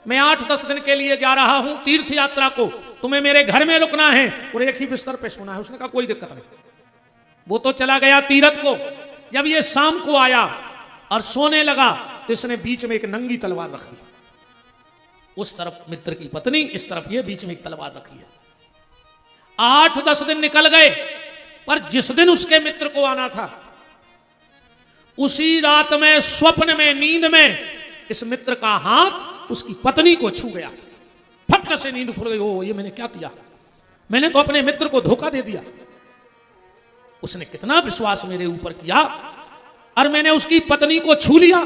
मैं 8-10 दिन के लिए जा रहा हूं तीर्थ यात्रा को, तुम्हें मेरे घर में रुकना है और एक ही बिस्तर पे सोना है। उसने कहा कोई दिक्कत नहीं। वो तो चला गया तीर्थ को। जब ये शाम को आया और सोने लगा तो इसने बीच में एक नंगी तलवार रख दी। उस तरफ मित्र की पत्नी, इस तरफ ये, बीच में एक तलवार रखी है। 8-10 दिन निकल गए, पर जिस दिन उसके मित्र को आना था उसी रात में स्वप्न में, नींद में इस मित्र का हाथ उसकी पत्नी को छू गया। फट झटके से नींद खुल गई। ओ ये मैंने क्या किया, मैंने तो अपने मित्र को धोखा दे दिया। उसने कितना विश्वास मेरे ऊपर किया और मैंने उसकी पत्नी को छू लिया,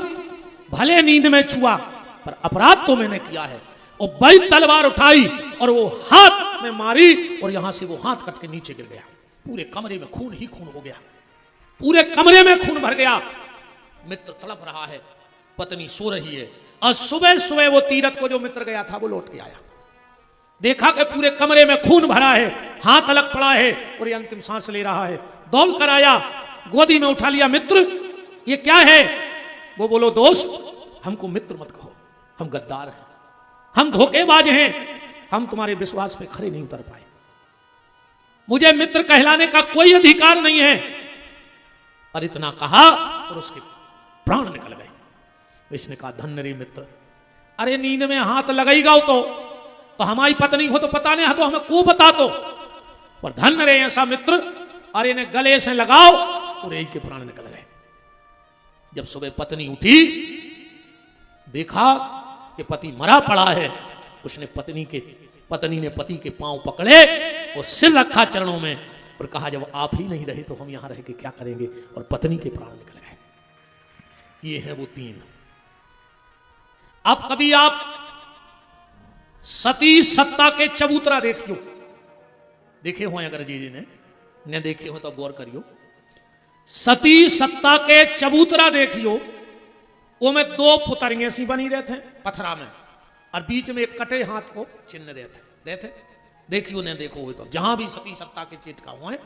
भले नींद में छुआ पर अपराध तो मैंने किया है। और बड़ी तलवार उठाई और वो हाथ में मारी और यहां से वो हाथ कट के नीचे गिर गया। पूरे कमरे में खून ही खून हो गया, पूरे कमरे में खून भर गया। मित्र तड़प रहा है, पत्नी सो रही है। और सुबह सुबह वो तीरथ को जो मित्र गया था वो लौट के आया, देखा कि पूरे कमरे में खून भरा है, हाथ अलग पड़ा है और ये अंतिम सांस ले रहा है। दौड़ कर आया, गोदी में उठा लिया, मित्र ये क्या है? वो बोलो दोस्त हमको मित्र मत कहो, हम गद्दार हैं, हम धोखेबाज हैं, हम तुम्हारे विश्वास पे खरे नहीं उतर पाए, मुझे मित्र कहलाने का कोई अधिकार नहीं है। और इतना कहा और उसके प्राण निकल गए। इसने कहा धन्य रे मित्र, अरे नींद में हाथ लगेगा तो हमारी पत्नी हो तो पता नहीं, तो हमें को बता दो, पर धन्य रे ऐसा मित्र, अरे इन्हें गले से लगाओ और यही के प्राण निकल गए। जब सुबह पत्नी उठी, देखा कि पति मरा पड़ा है, उसने पत्नी ने पति के पांव पकड़े और सिर रखा चरणों में और कहा जब आप ही नहीं रहे तो हम यहां रह के क्या करेंगे, और पत्नी के प्राण निकल गए। ये है वो तीन। अब कभी आप सती सत्ता के चबूतरा देखियो, देखे हो अगर जी ने न देखे हो तो गौर करियो। सती सत्ता के चबूतरा देखियो, वो में दो पुतरियां सी बनी रहे थे पथरा में, और बीच में एक कटे हाथ को चिन्ह रहे थे। देखियो ने देखो हो तो जहां भी सती सत्ता के चिटका हुआ है,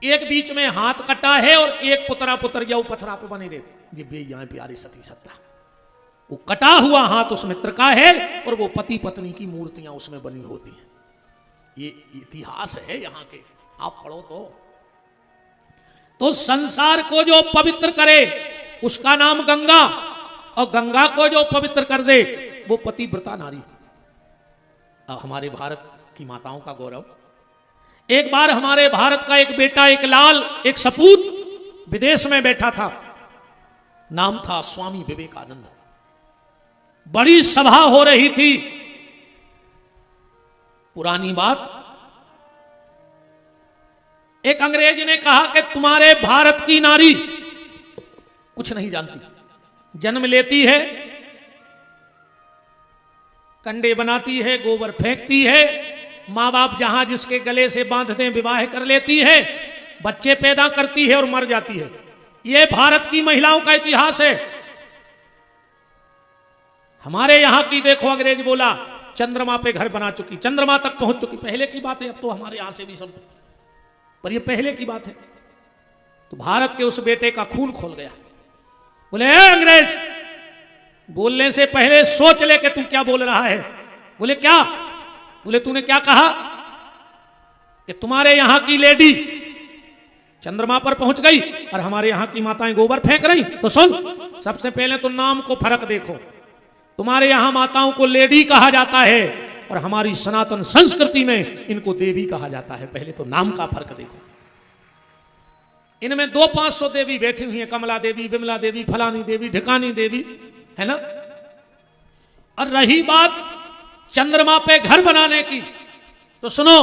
एक बीच में हाथ कटा है और एक पुतरा पुतरिया वो पथरा पे बने रहे। ये बे यहां प्यारी सती सत्ता, वो कटा हुआ हाथ उस मित्र का है और वो पति पत्नी की मूर्तियां उसमें बनी होती हैं। ये इतिहास है यहां के, आप पढ़ो तो संसार को जो पवित्र करे उसका नाम गंगा, और गंगा को जो पवित्र कर दे वो पतिव्रता नारी। हमारे भारत की माताओं का गौरव। एक बार हमारे भारत का एक बेटा, एक लाल, एक सपूत विदेश में बैठा था, नाम था स्वामी विवेकानंद। बड़ी सभा हो रही थी, पुरानी बात, एक अंग्रेज ने कहा कि तुम्हारे भारत की नारी कुछ नहीं जानती, जन्म लेती है, कंडे बनाती है, गोबर फेंकती है, मां बाप जहां जिसके गले से बांधते विवाह कर लेती है, बच्चे पैदा करती है और मर जाती है। यह भारत की महिलाओं का इतिहास है। हमारे यहां की देखो, अंग्रेज बोला चंद्रमा पे घर बना चुकी, चंद्रमा तक पहुंच चुकी, पहले की बात है, अब तो हमारे यहां से भी सब, पर यह पहले की बात है। तो भारत के उस बेटे का खून खोल गया। बोले अंग्रेज, बोलने से पहले सोच ले कि तू क्या बोल रहा है। बोले क्या? बोले तूने क्या कहा कि तुम्हारे यहां की लेडी चंद्रमा पर पहुंच गई और हमारे यहां की माताएं गोबर फेंक रही। तो सुन, सबसे पहले तो नाम को फर्क देखो, तुम्हारे यहां माताओं को लेडी कहा जाता है और हमारी सनातन संस्कृति में इनको देवी कहा जाता है। पहले तो नाम का फर्क देखो। इनमें 200-500 देवी बैठी हुई हैं, कमला देवी, विमला देवी, फलानी देवी, ढिकानी देवी, है ना। और रही बात चंद्रमा पे घर बनाने की, तो सुनो,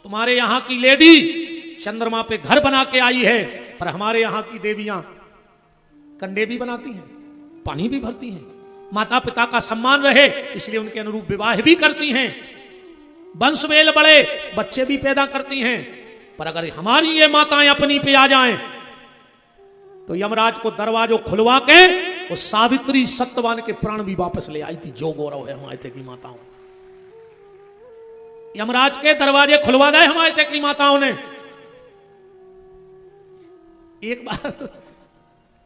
तुम्हारे यहां की लेडी चंद्रमा पे घर बना के आई है, पर हमारे यहां की देवियां कंडे भी बनाती हैं, पानी भी भरती हैं, माता पिता का सम्मान रहे इसलिए उनके अनुरूप विवाह भी करती हैं, वंश वेल बढ़े, बच्चे भी पैदा करती हैं। पर अगर हमारी ये माताएं अपनी पे आ जाएं तो यमराज को दरवाजों खुलवा के वो सावित्री सत्यवान के प्राण भी वापस ले आई थी। जो गौरव है हमारे की माताओं, यमराज के दरवाजे खुलवा दे हमारे की माताओं ने। एक बार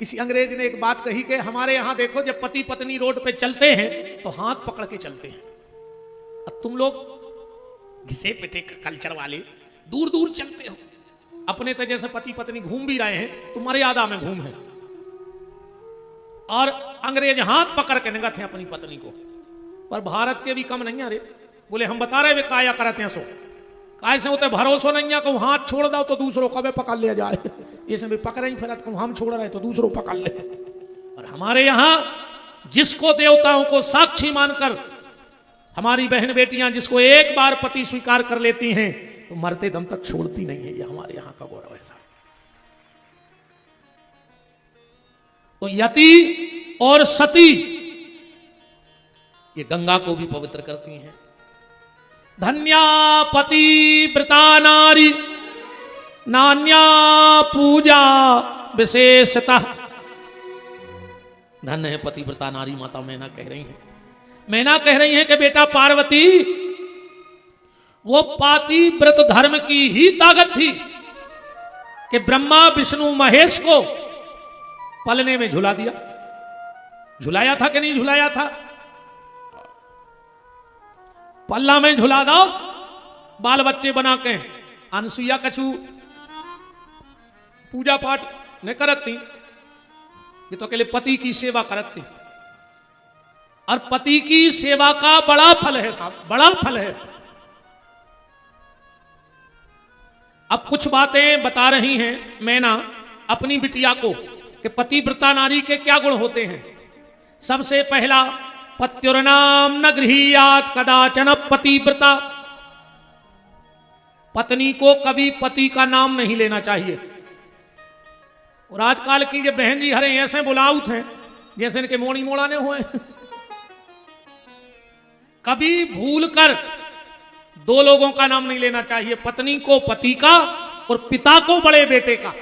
किसी अंग्रेज ने एक बात कही कि हमारे यहां देखो जब पति पत्नी रोड पे चलते हैं तो हाथ पकड़ के चलते हैं, अब तुम लोग घिसे पिटे कल्चर वाले दूर दूर चलते हो, अपने तो जैसे पति पत्नी घूम भी रहे हैं तो मर्यादा में घूम है, और अंग्रेज हाथ पकड़ के निगत है अपनी पत्नी को। पर भारत के भी कम नहीं है रे। बोले हम बता रहे वे काया करते हैं, सो काय से होते भरोसा नहीं है, कहूँ हाथ छोड़ दो तो दूसरों कभी पकड़ लिया जाए, इसमें भी पकड़ ही फिर कहूँ हम छोड़ रहे तो दूसरों पकड़ ले। और हमारे यहां जिसको देवताओं को साक्षी मानकर हमारी बहन बेटियां जिसको एक बार पति स्वीकार कर लेती हैं तो मरते दम तक छोड़ती नहीं है। ये हमारे यहां का गौरव है साहब। तो यति और सती ये गंगा को भी पवित्र करती हैं। धन्या पति व्रता नारी नान्या पूजा विशेषतः। धन्य है पतिव्रता नारी। माता मैना कह रही हैं, मैना कह रही हैं कि बेटा पार्वती, वो पातिव्रत धर्म की ही ताकत थी कि ब्रह्मा विष्णु महेश को पलने में झुला दिया। झुलाया था कि नहीं झुलाया था? पल्ला में झुला दो, बाल बच्चे बना के। अनसुईया कछु पूजा पाठ नहीं करती, ये तो अकेले पति की सेवा करती। और पति की सेवा का बड़ा फल है साहब, बड़ा फल है। अब कुछ बातें बता रही हैं मैना अपनी बिटिया को कि पतिव्रता नारी के क्या गुण होते हैं। सबसे पहला, पत्युर्नाम न गृहीयात कदाचन पतिव्रता। पत्नी को कभी पति का नाम नहीं लेना चाहिए। और आजकल की जो बहन जी हरे ऐसे बुलाउत हैं जैसे इनके मोड़ी मोड़ाने हुए। कभी भूल कर दो लोगों का नाम नहीं लेना चाहिए। पत्नी को पति का और पिता को बड़े बेटे का।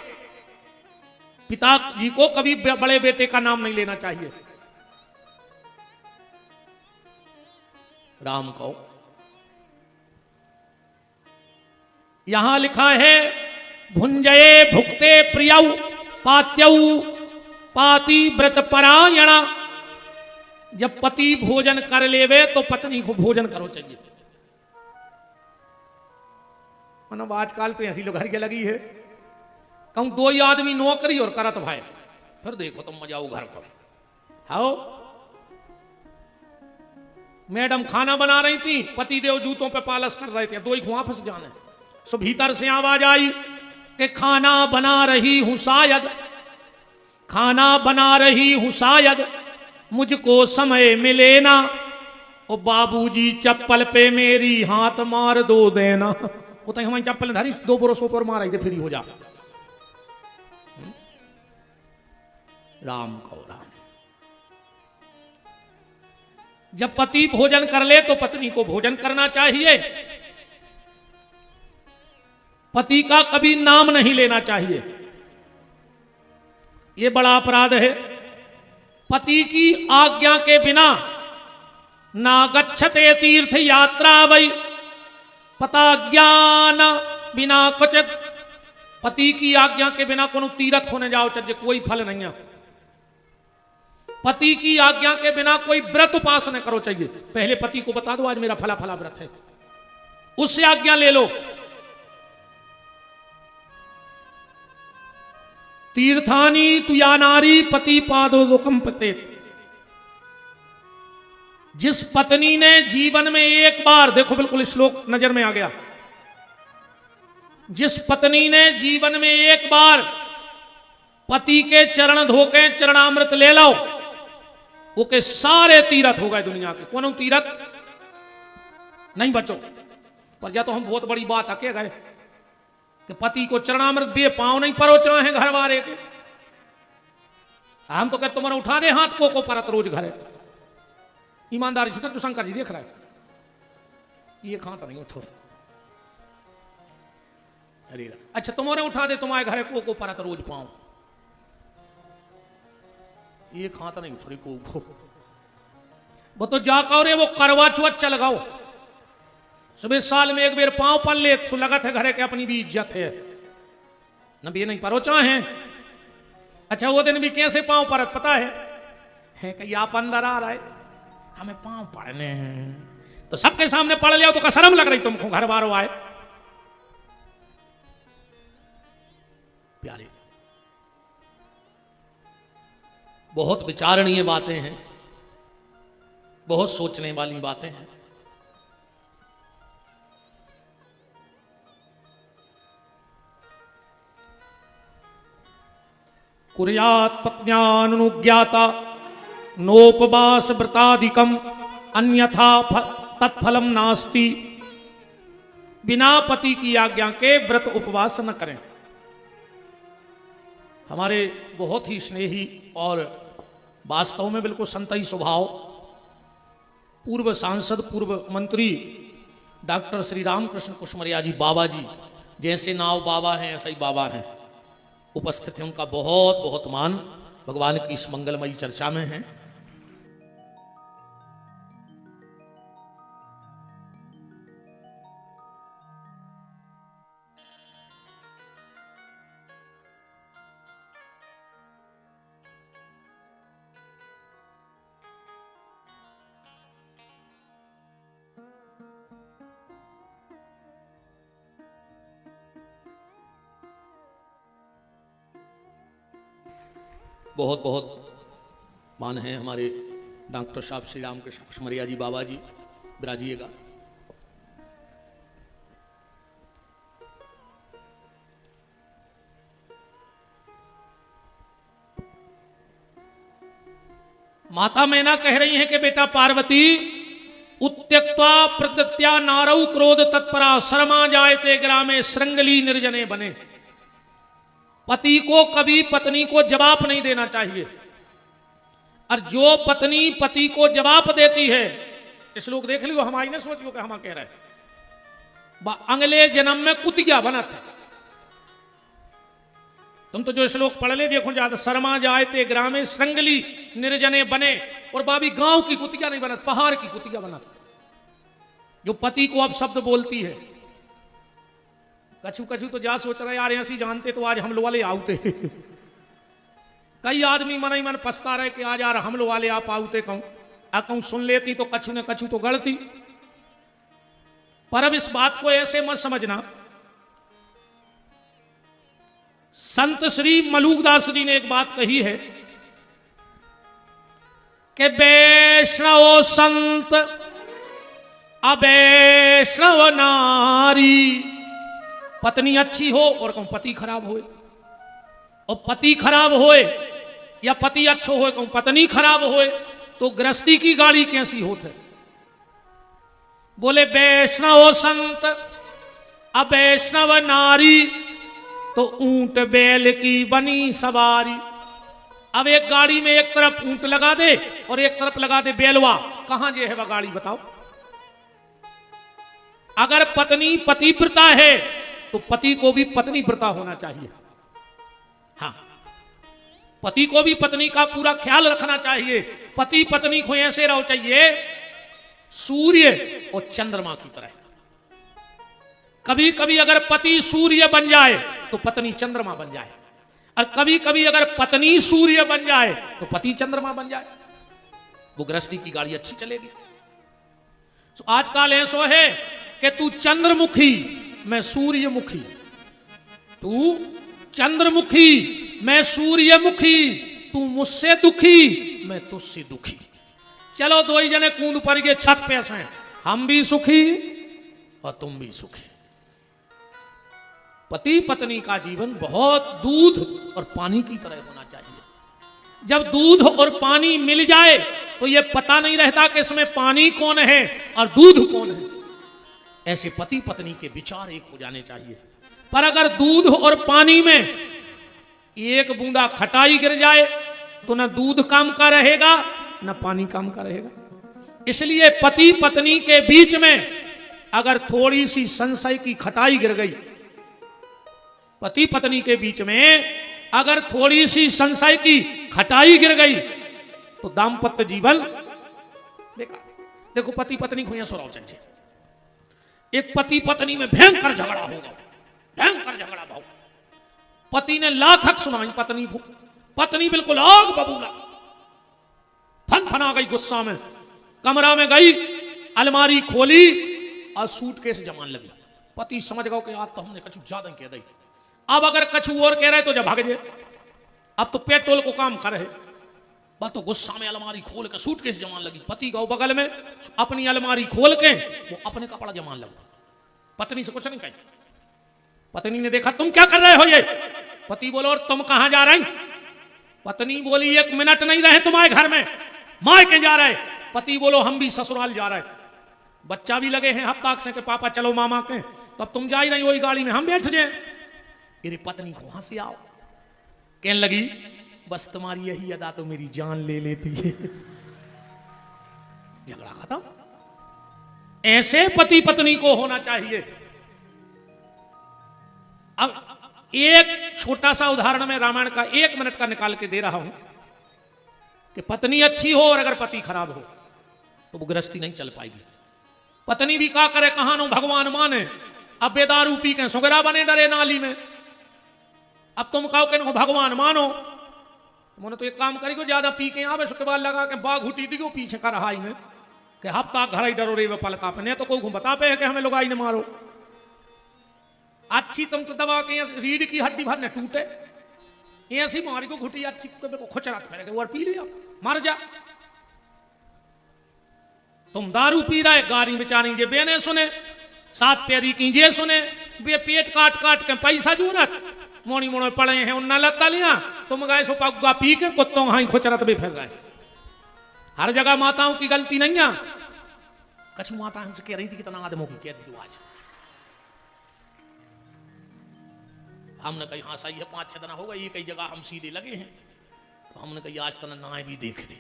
पिताजी को कभी बड़े बेटे का नाम नहीं लेना चाहिए। राम को यहां लिखा है, भुंजये भुक्ते प्रियौ पात्यौ पातिव्रत परायणा। जब पति भोजन कर लेवे तो पत्नी को भोजन करो चाहिए। मतलब आजकल तो ऐसी लोग घर के लगी है, कहूं दो ही आदमी नौकरी और करत भाई, फिर देखो तुम मजा आओ घर पर। हाओ मैडम खाना बना रही थी, पति देव जूतों पे पालस कर रहे थे, दो ही खुआ फंस जाने। सो भीतर से आवाज आई कि खाना बना रही हूं शायद, खाना बना रही हूं शायद, मुझको समय मिले ना। ओ बाबूजी चप्पल पे मेरी हाथ मार दो देना। वो तो हमारी चप्पल धारी दो बरसों पर मार दे, फ्री हो जा। राम को राम। जब पति भोजन कर ले तो पत्नी को भोजन करना चाहिए। पति का कभी नाम नहीं लेना चाहिए, यह बड़ा अपराध है। पति की आज्ञा के बिना ना गच्छते तीर्थ यात्रा वै पता ज्ञान बिना क्वचित। पति की आज्ञा के बिना कोनो तीर्थ होने जाओ चज्जे कोई फल नहीं है। पति की आज्ञा के बिना कोई व्रत उपास न करो चाहिए। पहले पति को बता दो आज मेरा फला फला व्रत है, उससे आज्ञा ले लो। तीर्थानी तुया नारी पति पादो दुकंपते। जिस पत्नी ने जीवन में एक बार, देखो बिल्कुल श्लोक नजर में आ गया, जिस पत्नी ने जीवन में एक बार पति के चरण धोके चरणामृत ले लो, वो के सारे तीर्थ हो गए दुनिया के। कौन तीर्थ नहीं बचो। पर जा तो हम बहुत बड़ी बात आके गए कि पति को चरणामृत बे पांव नहीं परोचना है घर वाले के। हम तो कहते तुम्हारा उठा दे हाथ को परत रोज घरे। ईमानदारी छुटक तो शंकर जी देख रहा है, ये खाता नहीं उठो। अरे अच्छा तुम्हारे उठा दे तुम्हारे घरे को परत रोज पाओ, ये खाता नहीं छोड़ी को। वो तो जाकर वो करवा चौथ चल लगाओ, सुबह साल में एक बेर पांव पल ले सो लगत है घरे के अपनी भी इज्जत है न भी नहीं परोचा है। अच्छा वो दिन भी कैसे पांव परत पता है कि आप अंदर आ रहा है हमें पांव पड़ने हैं तो सबके सामने पढ़ लिया तो का शर्म लग रही तुमको घर बारो आए। प्यारे बहुत विचारणीय बातें हैं, बहुत सोचने वाली बातें हैं। कुर्यात् पत्न्यानुज्ञाता नोपवास व्रतादिकम अन्यथा तत्फलम नास्ति, बिना पति की आज्ञा के व्रत उपवास न करें। हमारे बहुत ही स्नेही और वास्तव में बिल्कुल संतही स्वभाव पूर्व सांसद, पूर्व मंत्री डॉक्टर श्री रामकृष्ण कुशमरिया जी बाबा जी, जैसे नाव बाबा हैं ऐसा ही बाबा हैं, उपस्थित हैं। उनका बहुत बहुत मान भगवान की इस मंगलमयी चर्चा में है। बहुत बहुत मान है हमारे डॉक्टर साहब श्री रामकृष्ण कुशमरिया जी बाबा जी, विराजिएगा। माता मैना कह रही हैं कि बेटा पार्वती, उत्त्यक्त्वा प्रदत्या नारौ क्रोध तत्परा शर्मा जायते ग्रामे श्रृंगली निर्जने बने। पति को कभी पत्नी को जवाब नहीं देना चाहिए, और जो पत्नी पति को जवाब देती है, इस लोग देख लियो, हमारी ने सोचियो कि हम कह रहे हैं अगले जन्म में कुतिया बनत है। तुम तो जो श्लोक पढ़ ले देखो ज्यादा, शर्मा जायते ग्रामे श्रृंगली निर्जने बने, और बाबी गांव की कुतिया नहीं बनत, पहाड़ की कुतिया बनत, जो पति को अब शब्द बोलती है। कछु कछु तो जा सोच रहे यार ऐसी जानते तो आज हम लोग वाले आउते। कई आदमी मन ही मन पछता रहे कि आज यार हम लोग वाले आप आउते, कहूं सुन लेती तो कछु न कछु तो गढ़ती। पर अब इस बात को ऐसे मत समझना। संत श्री मलूकदास जी ने एक बात कही है कि वैष्णव संत अवैष्णव नारी, पत्नी अच्छी हो और कहूं पति खराब होए, और पति खराब होए या पति अच्छो होए कहूं पत्नी खराब होए, तो गृहस्थी की गाड़ी कैसी होते। बोले वैष्णव संत अवैष्णव नारी, तो ऊंट बैल की बनी सवारी। अब एक गाड़ी में एक तरफ ऊंट लगा दे और एक तरफ लगा दे बैलवा, कहां जे है वह गाड़ी बताओ। अगर पत्नी पतिव्रता है तो पति को भी पत्नी व्रता होना चाहिए। हाँ, पति को भी पत्नी का पूरा ख्याल रखना चाहिए। पति पत्नी को ऐसे रहो चाहिए सूर्य और चंद्रमा की तरह। कभी कभी अगर पति सूर्य बन जाए तो पत्नी चंद्रमा बन जाए, और कभी कभी अगर पत्नी सूर्य बन जाए तो पति चंद्रमा बन जाए, वो गृहस्थी की गाड़ी अच्छी चलेगी। तो आजकल ऐसा है कि तू चंद्रमुखी मैं सूर्यमुखी, तू चंद्रमुखी मैं सूर्यमुखी, तू मुझसे दुखी मैं तुझसे दुखी। चलो दो ही जने कूद पर गए छत पे से, हम भी सुखी और तुम भी सुखी। पति पत्नी का जीवन बहुत दूध और पानी की तरह होना चाहिए। जब दूध और पानी मिल जाए तो यह पता नहीं रहता कि इसमें पानी कौन है और दूध कौन है। ऐसे पति पत्नी के विचार एक हो जाने चाहिए। पर अगर दूध और पानी में एक बूंदा खटाई गिर जाए तो न दूध काम का रहेगा न पानी काम का रहेगा। इसलिए पति पत्नी के बीच में अगर थोड़ी सी संशय की खटाई गिर गई, पति पत्नी के बीच में अगर थोड़ी सी संशय की खटाई गिर गई तो दाम्पत्य जीवन बेकार। देखो पति पत्नी को यहां सुराव चंचे, एक पति पत्नी में भयंकर झगड़ा होगा, भयंकर झगड़ा भाव। पति ने लाख हक सुनाई पत्नी को, पत्नी बिल्कुल आग बबूला, फन फना गई गुस्सा में, कमरा में गई, अलमारी खोली और सूटकेस जमान लगी। पति समझ गया कि आज तो हमने कछु ज्यादा कह दी, अब अगर कछु और कह रहे तो जब भाग जाए, अब तो पेट्रोल को काम कर रहे। बात तो गुस्सा में अलमारी खोल के सूटकेस जमान लगी। पति गौ बगल में अपनी अलमारी खोल के वो अपने कपड़ा जमान लगा। पत्नी से कुछ नहीं कही। पत्नी ने देखा तुम क्या कर रहे हो ये। पति बोलो और तुम कहां जा रहे? पत्नी बोली 1 मिनट नहीं रहे तुम्हारे घर में, मायके जा रहे। पति बोलो हम भी ससुराल जा रहे। बच्चा भी लगे हैं हफ्ता से कि पापा चलो मामा के, तो अब तुम जा ही नहीं वही गाड़ी में, हम बैठ जाए। मेरी पत्नी को वहां से आओ, कहने लगी बस तुम्हारी यही अदा तो मेरी जान ले लेती है। झगड़ा खत्म। ऐसे पति पत्नी को होना चाहिए। अब एक छोटा सा उदाहरण मैं रामायण का 1 मिनट का निकाल के दे रहा हूं कि पत्नी अच्छी हो और अगर पति खराब हो तो वो गृहस्थी नहीं चल पाएगी। पत्नी भी का करे कहां नो भगवान माने, अब बेदारू पी के सुगरा बने डरे नाली में। अब तुम कहो कि भगवान मानो, मैंने तो एक काम करी को ज्यादा पी के आवे उसके बाद लगा के बाघ उठी दी पीछे का रहा में कि हफ्ता घर ही डरो रे पलका पे, तो कोई बता पे है कि हमें लोग आई ने मारो। अच्छी तुम तो दबा के रीढ़ की हड्डी भर ने टूटे, ऐसी मारी को घुटी अच्छी को खुचरा फेंके और पी लिया, मर जा। तुम दारू पी रहे गारी बेचारी जे बेने सुने, 7 पेरी की जे सुने, बे पेट काट काट के पैसा जूरत मोनी मोड़ो पड़े हैं उन्ना लत्ता लिया, तुम गए सो पगुआ पी के कुत्तों हाई खुचरत भी फिर गए। हर जगह माताओं की गलती नहीं है। कछ माता हमसे कह रही थी कितना आदमों की कहती आज हमने कही हाँ सही है 5-6 दिन होगा ये कई जगह हम सीधे लगे हैं, तो हमने कही आज तना ना भी देख ले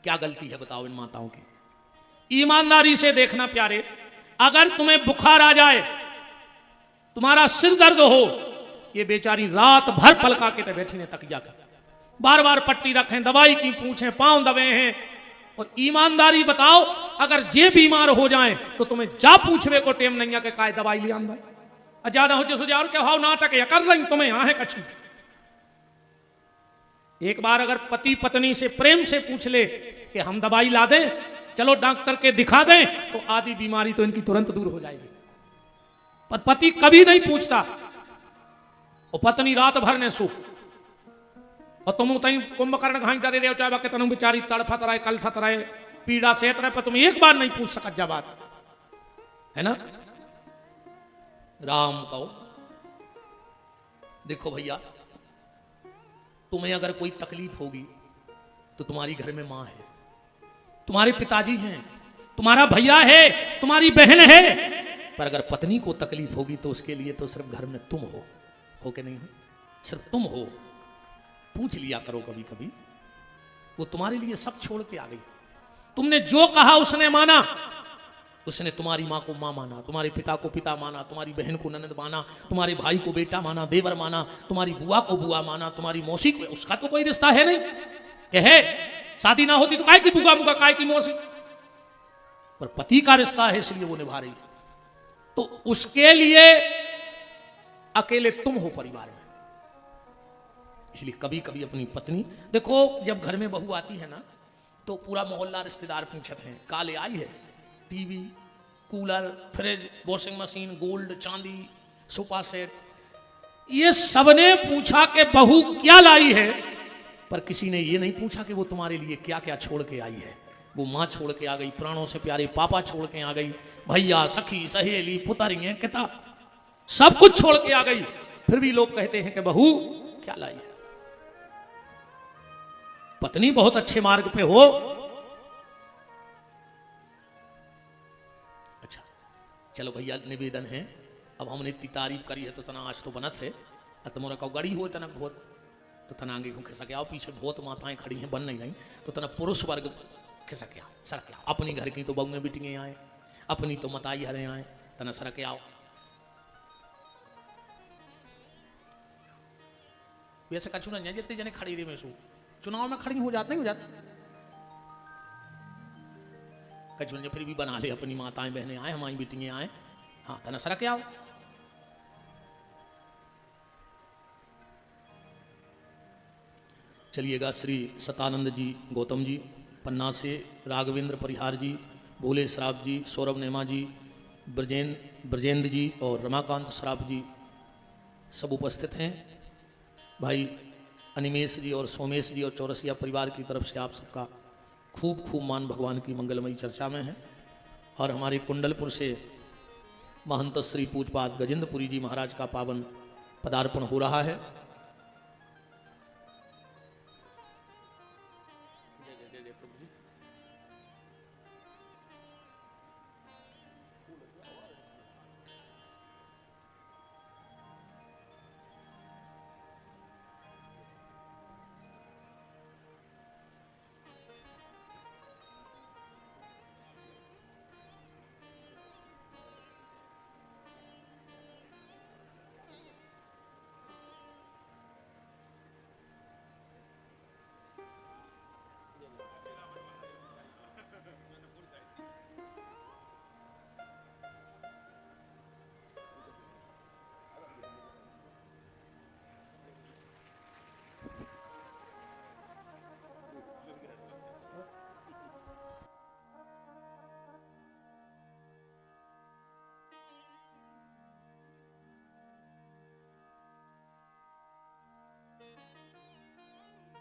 क्या गलती है बताओ इन माताओं की। ईमानदारी से देखना प्यारे, अगर तुम्हें बुखार आ जाए, तुम्हारा सिर दर्द हो, ये बेचारी रात भर पलका के तो बैठी ने तकिया कर, बार बार पट्टी रखें, दवाई की पूछें, पांव दबे हैं। और ईमानदारी बताओ अगर जे बीमार हो जाए तो तुम्हें जा पूछवे को टेम नहीं है कि काय दवाई ले आंदा, ज्यादा हो जो सुझाव के हाउ नाटक या कर रही तुम्हें यहां है कछु। एक बार अगर पति पत्नी से प्रेम से पूछ ले कि हम दवाई ला दें, चलो डॉक्टर के दिखा दें, तो आधी बीमारी तो इनकी तुरंत दूर हो जाएगी। पर पति कभी नहीं पूछता, और पत्नी रात भर ने सो, और तुम तई कुंभकर्ण घाई डरे रहे चाहे कि तुम बेचारी तड़फत रहे, कलथत रहे, पीड़ा सेत रहे, पर तुम एक बार नहीं पूछ सकत जा बात है ना। राम कहो देखो भैया, तुम्हें अगर कोई तकलीफ होगी तो तुम्हारी घर में मां है, तुम्हारे पिताजी हैं, तुम्हारा भैया है, तुम्हारी बहन है, पर अगर पत्नी को तकलीफ होगी तो उसके लिए तो सिर्फ घर में तुम हो कि नहीं हो, सिर्फ तुम हो। पूछ लिया करो कभी कभी, वो तुम्हारे लिए सब छोड़ के आ गई, तुमने जो कहा उसने माना, उसने तुम्हारी मां को मां माना, तुम्हारे पिता को पिता माना, तुम्हारी बहन को ननद माना, तुम्हारे भाई को बेटा माना, देवर माना, तुम्हारी बुआ को बुआ माना, तुम्हारी मौसी को, उसका तो कोई रिश्ता है नहीं कि है, शादी ना होती तो काय की बुआ बुआ काय की मौसी, पर पति का रिश्ता है इसलिए वो निभा रही है। तो उसके लिए अकेले तुम हो परिवार में, इसलिए कभी कभी अपनी पत्नी देखो, जब घर में बहू आती है ना तो पूरा मोहल्ला रिश्तेदार पूछते हैं काले आई है, TV, cooler, fridge, washing machine, gold, चांदी, सोफा सेट, ये सबने पूछा कि बहू क्या लाई है, पर किसी ने ये नहीं पूछा कि वो तुम्हारे लिए क्या क्या छोड़ के आई है। वो माँ छोड़ के आ गई, प्राणों से प्यारे पापा छोड़ के आ गई, भैया, सखी, सहेली, पुतरियां, किताब, सब कुछ छोड़ के आ गई, फिर भी लोग कहते हैं कि बहू क्या लाई है। पत्नी बहुत अच्छे मार्ग पे हो, अच्छा चलो भैया निवेदन है, अब हमने इतनी तारीफ करी है तो तना आज तो बनत है, तुम्हारा कौ गड़ी हो तना बहुत तो तना आगे घूम खिसक आओ, पीछे बहुत माताएं खड़ी हैं बन नहीं रही, तो तना पुरुष वर्ग खिसक आओ, सरक आओ, अपनी घर की तो बउएं बिटियां आए, अपनी तो मताई हरे आए, तना सरक आओ। वैसे कछु नहीं जितने जने खड़ी रही में सू चुनाव में खड़ी हो जाते नहीं हो जाते, कछु नहीं फिर भी बना ले, अपनी माताएं बहनें आए, हमारी बेटियां आए, हाँ तना सरक आओ। चलिएगा श्री सतानंद जी गौतम जी पन्ना से, राघवेंद्र परिहार जी, भोले श्राफ जी, सौरभ नेमा जी, ब्रजेंद्र जी और रमाकांत श्राफ जी सब उपस्थित हैं। भाई अनिमेश जी और सोमेश जी और चौरसिया परिवार की तरफ से आप सबका खूब खूब मान भगवान की मंगलमयी चर्चा में है। और हमारे कुंडलपुर से महंत श्री पूजपाद गजेंद्रपुरी जी महाराज का पावन पदार्पण हो रहा है।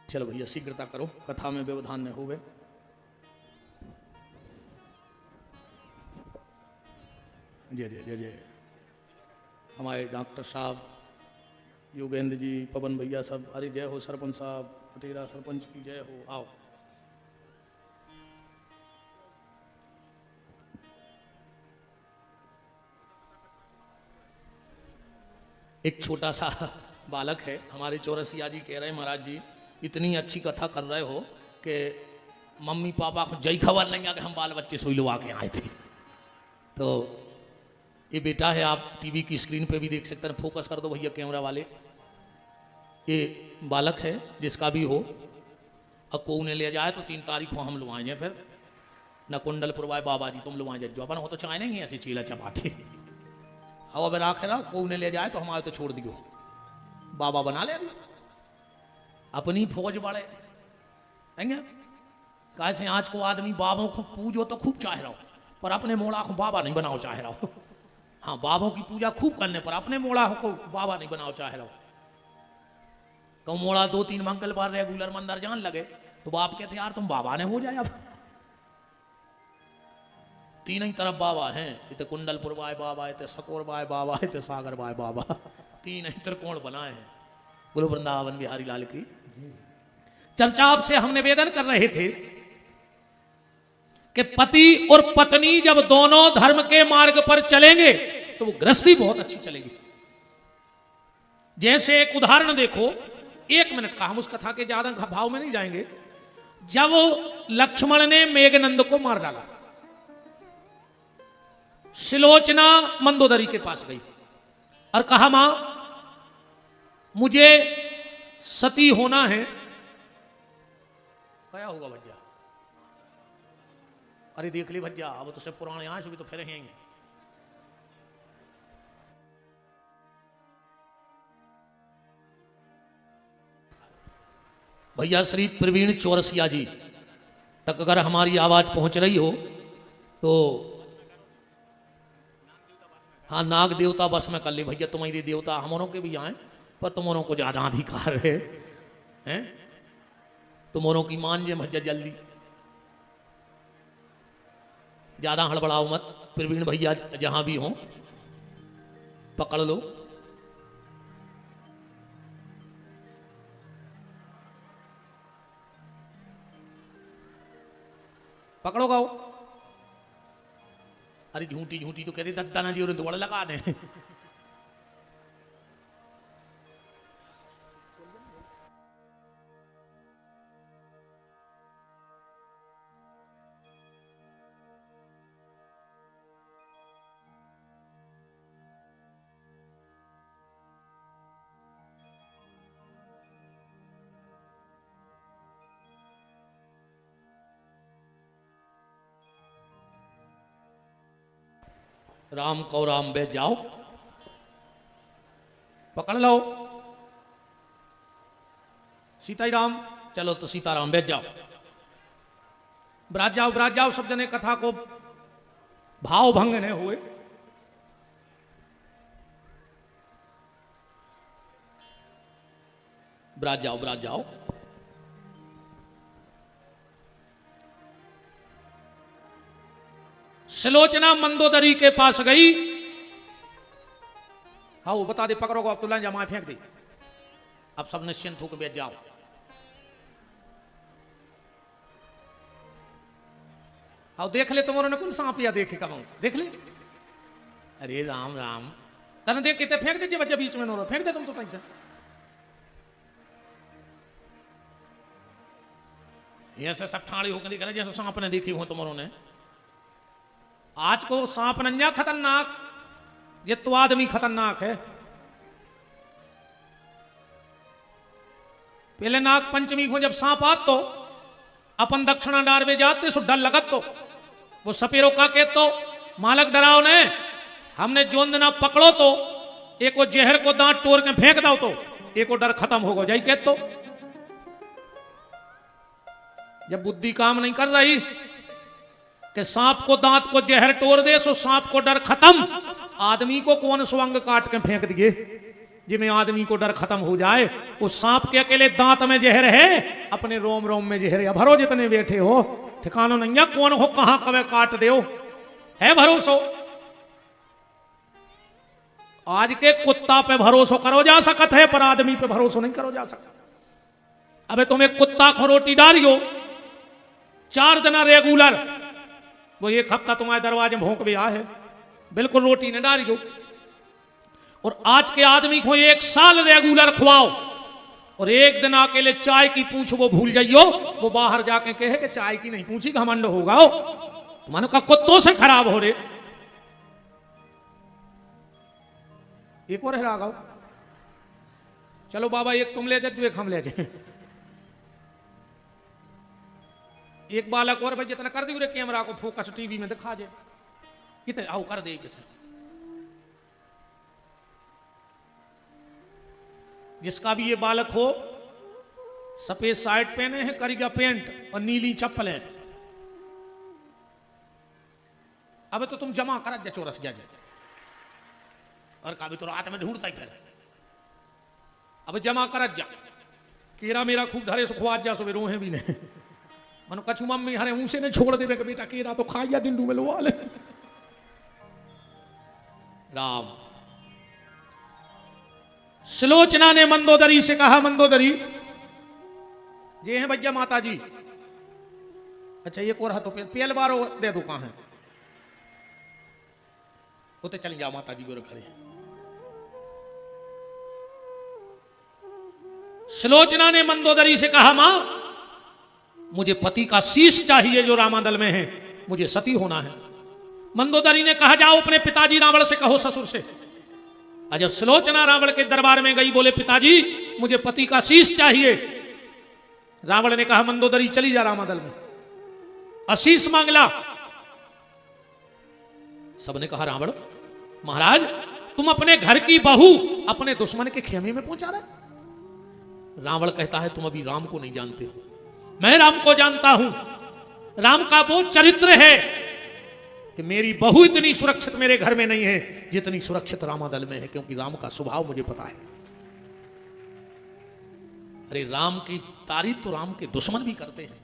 चलो भैया शीघ्रता करो, कथा में व्यवधान न हो गए। जय जय जय जय। हमारे डॉक्टर साहब, योगेंद्र जी, पवन भैया सब, अरे जय हो सरपंच साहब, पटेरा सरपंच की जय हो। आओ एक छोटा सा बालक है हमारे चौरसिया जी, कह रहे हैं महाराज जी इतनी अच्छी कथा कर रहे हो कि मम्मी पापा को जय खबर नहीं आ कि हम बाल बच्चे सोई लुआ के आए थे। तो ये बेटा है, आप टीवी की स्क्रीन पे भी देख सकते हैं, फोकस कर दो भैया कैमरा वाले। ये बालक है जिसका भी हो, अब को उन्हें ले जाए तो 3 तारीख को हम लुआए जाए, फिर न कुंडलपुर वाय बाबा जी तुम लुआए जाए, जो अपन हो तो चाहे नहीं ऐसी चीला चपाटे। अब अगर आखिर को उन्हें ले जाए तो हमारे तो छोड़ दियो, बाबा बना ले अभी अपनी फौज बढ़े। कैसे आज को आदमी बाबों को पूजो तो खूब चाह रहा हो, पर अपने मोड़ा को बाबा नहीं बनाओ चाह रहा हो। हाँ, बाबों की पूजा खूब करने पर अपने मोड़ा को बाबा नहीं बनाओ चाह रहा हो। तो मोड़ा 2-3 मंगलवार रेगुलर मंदिर जान लगे तो बाप कहते यार तुम बाबा ने हो जाए। अब 3 ही तरफ बाबा हैं, इतने कुंडलपुर बाय बाबा, इतने सकोर बाय बाबा, इतने सागर बाय बाबा, 3 ही त्रिकोण बनाए हैं। बोलो वृंदावन बिहारी लाल की। चर्चा आपसे हम निवेदन कर रहे थे कि पति और पत्नी जब दोनों धर्म के मार्ग पर चलेंगे तो वो गृहस्थी बहुत अच्छी चलेगी। जैसे एक उदाहरण देखो, 1 मिनट का, हम उस कथा के ज्यादा भाव में नहीं जाएंगे। जब लक्ष्मण ने मेघनंद को मार डाला, शिलोचना मंदोदरी के पास गई और कहा मां मुझे सती होना है। क्या होगा भैया? अरे देख ली भैया, अब तो सब पुराने आए सभी तो फिर हैं। भैया श्री प्रवीण चौरसिया जी तक अगर हमारी आवाज पहुंच रही हो तो हाँ, नाग देवता बस में कर ली भैया, तुम्हारी देवता हमरों के भी आए, पर तुम्हारों को ज्यादा अधिकार है, हैं? तुम्हारों की मान जे भैया जल्दी, ज्यादा हड़बड़ाओ मत। प्रवीण भैया जहां भी हो पकड़ लो। पकड़ो गाओ। अरे झूठी झूठी तो कहते दत्ता ना जी और दौड़ लगा दे। राम को राम बैठ जाओ, पकड़ लो। सीता ही राम, चलो तो सीताराम बैठ जाओ, ब्राज जाओ। सब जने कथा को भाव भंग न हुए। ब्राज जाओ। शिलोचना मंदोदरी के पास गई। हाँ वो बता दे, पकड़ो को अब्दुल्ला जमा फेंक दे। अब सब निश्चिंत होकर बैठ जाओ। हाँ देख ले तुम्हारे ने कौन सांप या देखे कब देख ले। अरे राम राम, तने देख के फेंक दीजिए बच्चे बीच में नो फेंक दे तुम तो पैसा। ऐसे सब ठाड़ी होकर दिख रहे जैसे सांप ने देखी हो तुम्हारों ने। आज को सांप नन्या खतरनाक, ये तो आदमी खतरनाक है। पहले नाग पंचमी को जब सांप आत तो अपन दक्षिणा डारवे जाते सो डर लगत तो वो सपेरो का कहते तो मालक डराओ ने हमने जोंदना पकड़ो तो एक वो जहर को दांत तोड़ के फेंक दो तो एक वो डर खत्म होगा जाई कहते तो। जब बुद्धि काम नहीं कर रही कि सांप को दांत को जहर तोड़ दे सो सांप को डर खत्म, आदमी को कौन स्वंग काट के फेंक दिए। जिसमें आदमी को डर खत्म हो जाए। उस सांप के अकेले दांत में जहर है, अपने रोम रोम में जहर है। भरो जितने बैठे हो, ठिकानो नहीं है कौन हो कहां कवे काट दो, है भरोसो। आज के कुत्ता पे भरोसा करो जा सकत है, पर आदमी पे भरोसा नहीं करो जा सकता। अबे तुम्हें कुत्ता को रोटी डालियो 4 दिन रेगुलर, वो 1 हफ्ता तुम्हारे दरवाजे में भौंक भी आ है, बिल्कुल रोटी न डालियो। और आज के आदमी को 1 साल रेगुलर खुआओ और 1 दिन अकेले चाय की पूछ वो भूल जाइयो, वो बाहर जाके कहे कि चाय की नहीं पूछी, घमंड होगा। मन का कुत्तों से खराब हो रहे। एक और है गाओ, चलो बाबा एक तुम ले जाए, एक हम ले जाए। एक बालक और भाई जितना कर दी कैमरा को फोकस टीवी में दिखा दे, कितने आओ कर दे किसे। जिसका भी ये बालक हो, सफेद शर्ट पहने हैं, करीगा पेंट और नीली चप्पल है, अब तो तुम जमा कर जा चोरस जा, और कभी तो रात में ढूंढता ही फिर, अब जमा कर जा। केरा मेरा खूब धरे सुखवा जा, सो रोहे भी नहीं। मनो कछु मम्मी हरे मुंह से ने छोड़ देवे कि बेटा केरा तो खाइया डिंडू में लुआ ले। राम सुलोचना ने मंदोदरी से कहा, मंदोदरी जे हैं भैया माता जी, अच्छा ये कोरहा तो पेल बारो दे दो, कहां है उते चली जाओ, माता जी गोरे खड़े। सुलोचना ने मंदोदरी से कहा, मां मुझे पति का शीश चाहिए जो रामादल में है, मुझे सती होना है। मंदोदरी ने कहा, जाओ अपने पिताजी रावण से कहो, ससुर से। जब सुलोचना रावण के दरबार में गई, बोले पिताजी मुझे पति का शीश चाहिए। रावण ने कहा, मंदोदरी चली जा रामादल में, आशीष मांगला। सबने कहा, रावण महाराज तुम अपने घर की बहू अपने दुश्मन के खेमे में पहुंचा रहे। रावण कहता है, तुम अभी राम को नहीं जानते हो, मैं राम को जानता हूं। राम का वो चरित्र है कि मेरी बहू इतनी सुरक्षित मेरे घर में नहीं है जितनी सुरक्षित रामादल में है, क्योंकि राम का स्वभाव मुझे पता है। अरे राम की तारीफ तो राम के दुश्मन भी करते हैं,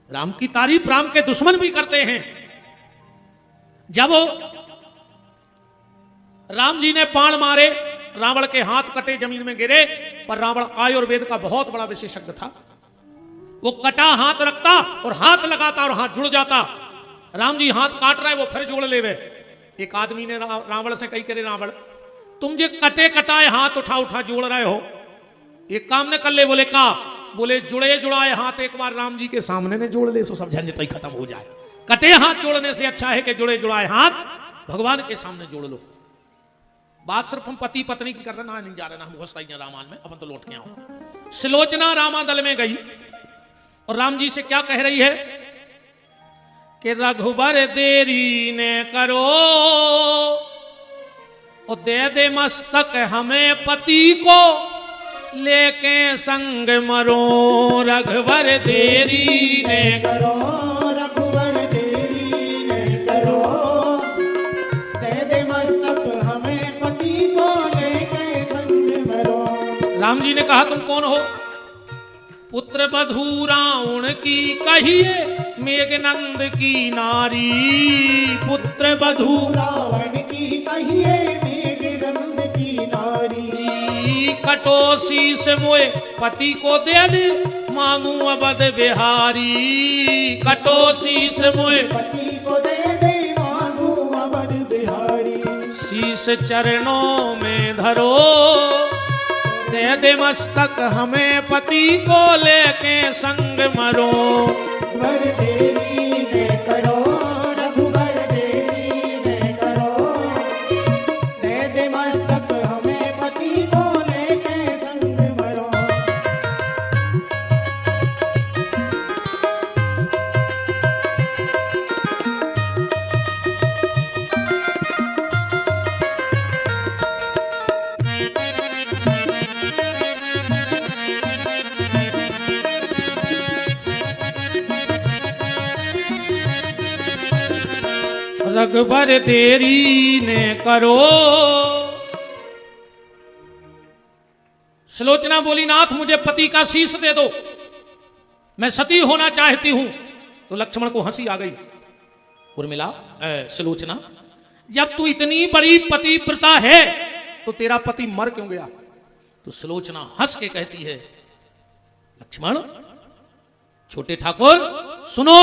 राम की तारीफ राम के दुश्मन भी करते हैं। जब राम जी ने बाण मारे, रावण के हाथ कटे, जमीन में गिरे, पर रावण आयुर्वेद का बहुत बड़ा विशेषज्ञ था। वो कटा हाथ रखता और हाथ लगाता और हाथ जुड़ जाता। राम जी हाथ काट रहे, वो फिर जोड़ लेवे। एक आदमी ने रावण से कही, करे रावण तुम जे कटे कटाए हाथ उठा उठा जोड़ रहे हो, एक काम ने कर ले। बोले का? बोले जुड़े जुड़ाए हाथ एक बार राम जी के सामने ने जोड़ ले, सो सब झंझट ही खत्म हो जाए। कटे हाथ जोड़ने से अच्छा है कि जुड़े जुड़ाए हाथ भगवान के सामने जोड़ लो। बात सिर्फ हम पति पत्नी की कर रहे ना, नहीं जा रहे ना, हम घुसता ही रामायण में, अपन तो लौट के आओ। सुलोचना रामादल में गई और राम जी से क्या कह रही है कि रघुबर देरी ने करो और दे दे मस्तक हमें पति को, लेके संग मरो। रघुबर देरी ने करो, रघुबर देरी ने करो, दे दे मस्तक हमें पति को, लेके संग मरो। राम जी ने कहा, तुम कौन हो? पुत्र बधू रावण की कहिए, मेघनंद की नारी। पुत्र बधू रावण की कहिए, मेघनंद की नारी। कटो शीस मोए पति को दे दे, मांगू अवध बिहारी। कटो शीस मोए पति को दे दे, मांगू अवध बिहारी। शीस चरणों में धरो, दे दे मस्तक हमें पति को, लेके संग मरो। रघुबर देरी ने करो, रघुबर देरी ने करो, दे दे मस्तक हमें पति को, लेके संग मरो। रघुबर देरी ने करो, सुलोचना बोली, नाथ मुझे पति का शीश दे दो, मैं सती होना चाहती हूं। तो लक्ष्मण को हंसी आ गई। उर्मिला, सुलोचना, जब तू इतनी बड़ी पतिव्रता है तो तेरा पति मर क्यों गया? तो सुलोचना हंस के कहती है, लक्ष्मण, छोटे ठाकुर सुनो,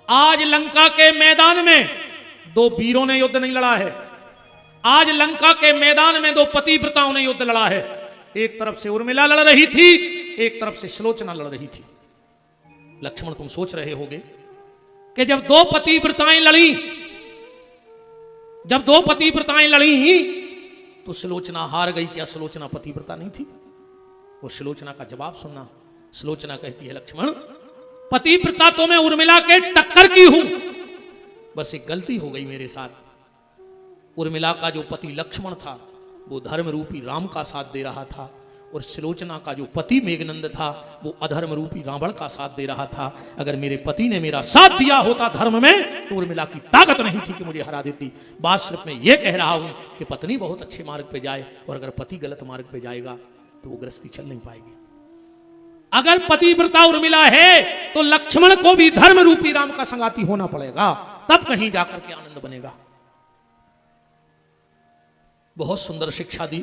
आज लंका के मैदान में दो वीरों ने युद्ध नहीं लड़ा है। आज लंका के मैदान में दो पतिव्रताओं ने युद्ध लड़ा है। एक तरफ से उर्मिला लड़ रही थी, एक तरफ से सुलोचना लड़ रही थी। लक्ष्मण, तुम सोच रहे होगे कि जब दो पतिव्रताएं लड़ी तो सुलोचना हार गई। क्या सुलोचना पतिव्रता नहीं थी? वो सुलोचना का जवाब सुनना। सुलोचना कहती है, लक्ष्मण, पतिव्रता तो मैं उर्मिला के टक्कर की हूं, बस एक गलती हो गई मेरे साथ। उर्मिला का जो पति लक्ष्मण था वो धर्म रूपी राम का साथ दे रहा था, और सुलोचना का जो पति मेघनंद था वो अधर्म रूपी रावण का साथ दे रहा था। अगर मेरे पति ने मेरा साथ दिया होता धर्म में तो उर्मिला की ताकत नहीं थी कि मुझे हरा देती। बात सिर्फ मैं ये कह रहा हूं कि पत्नी बहुत अच्छे मार्ग पे जाए, और अगर पति गलत मार्ग पे जाएगा तो वो गृहस्थी चल नहीं पाएगी। अगर पतिव्रता उर्मिला है तो लक्ष्मण को भी धर्म रूपी राम का संगाती होना पड़ेगा, तब कहीं जाकर के आनंद बनेगा। बहुत सुंदर शिक्षा दी।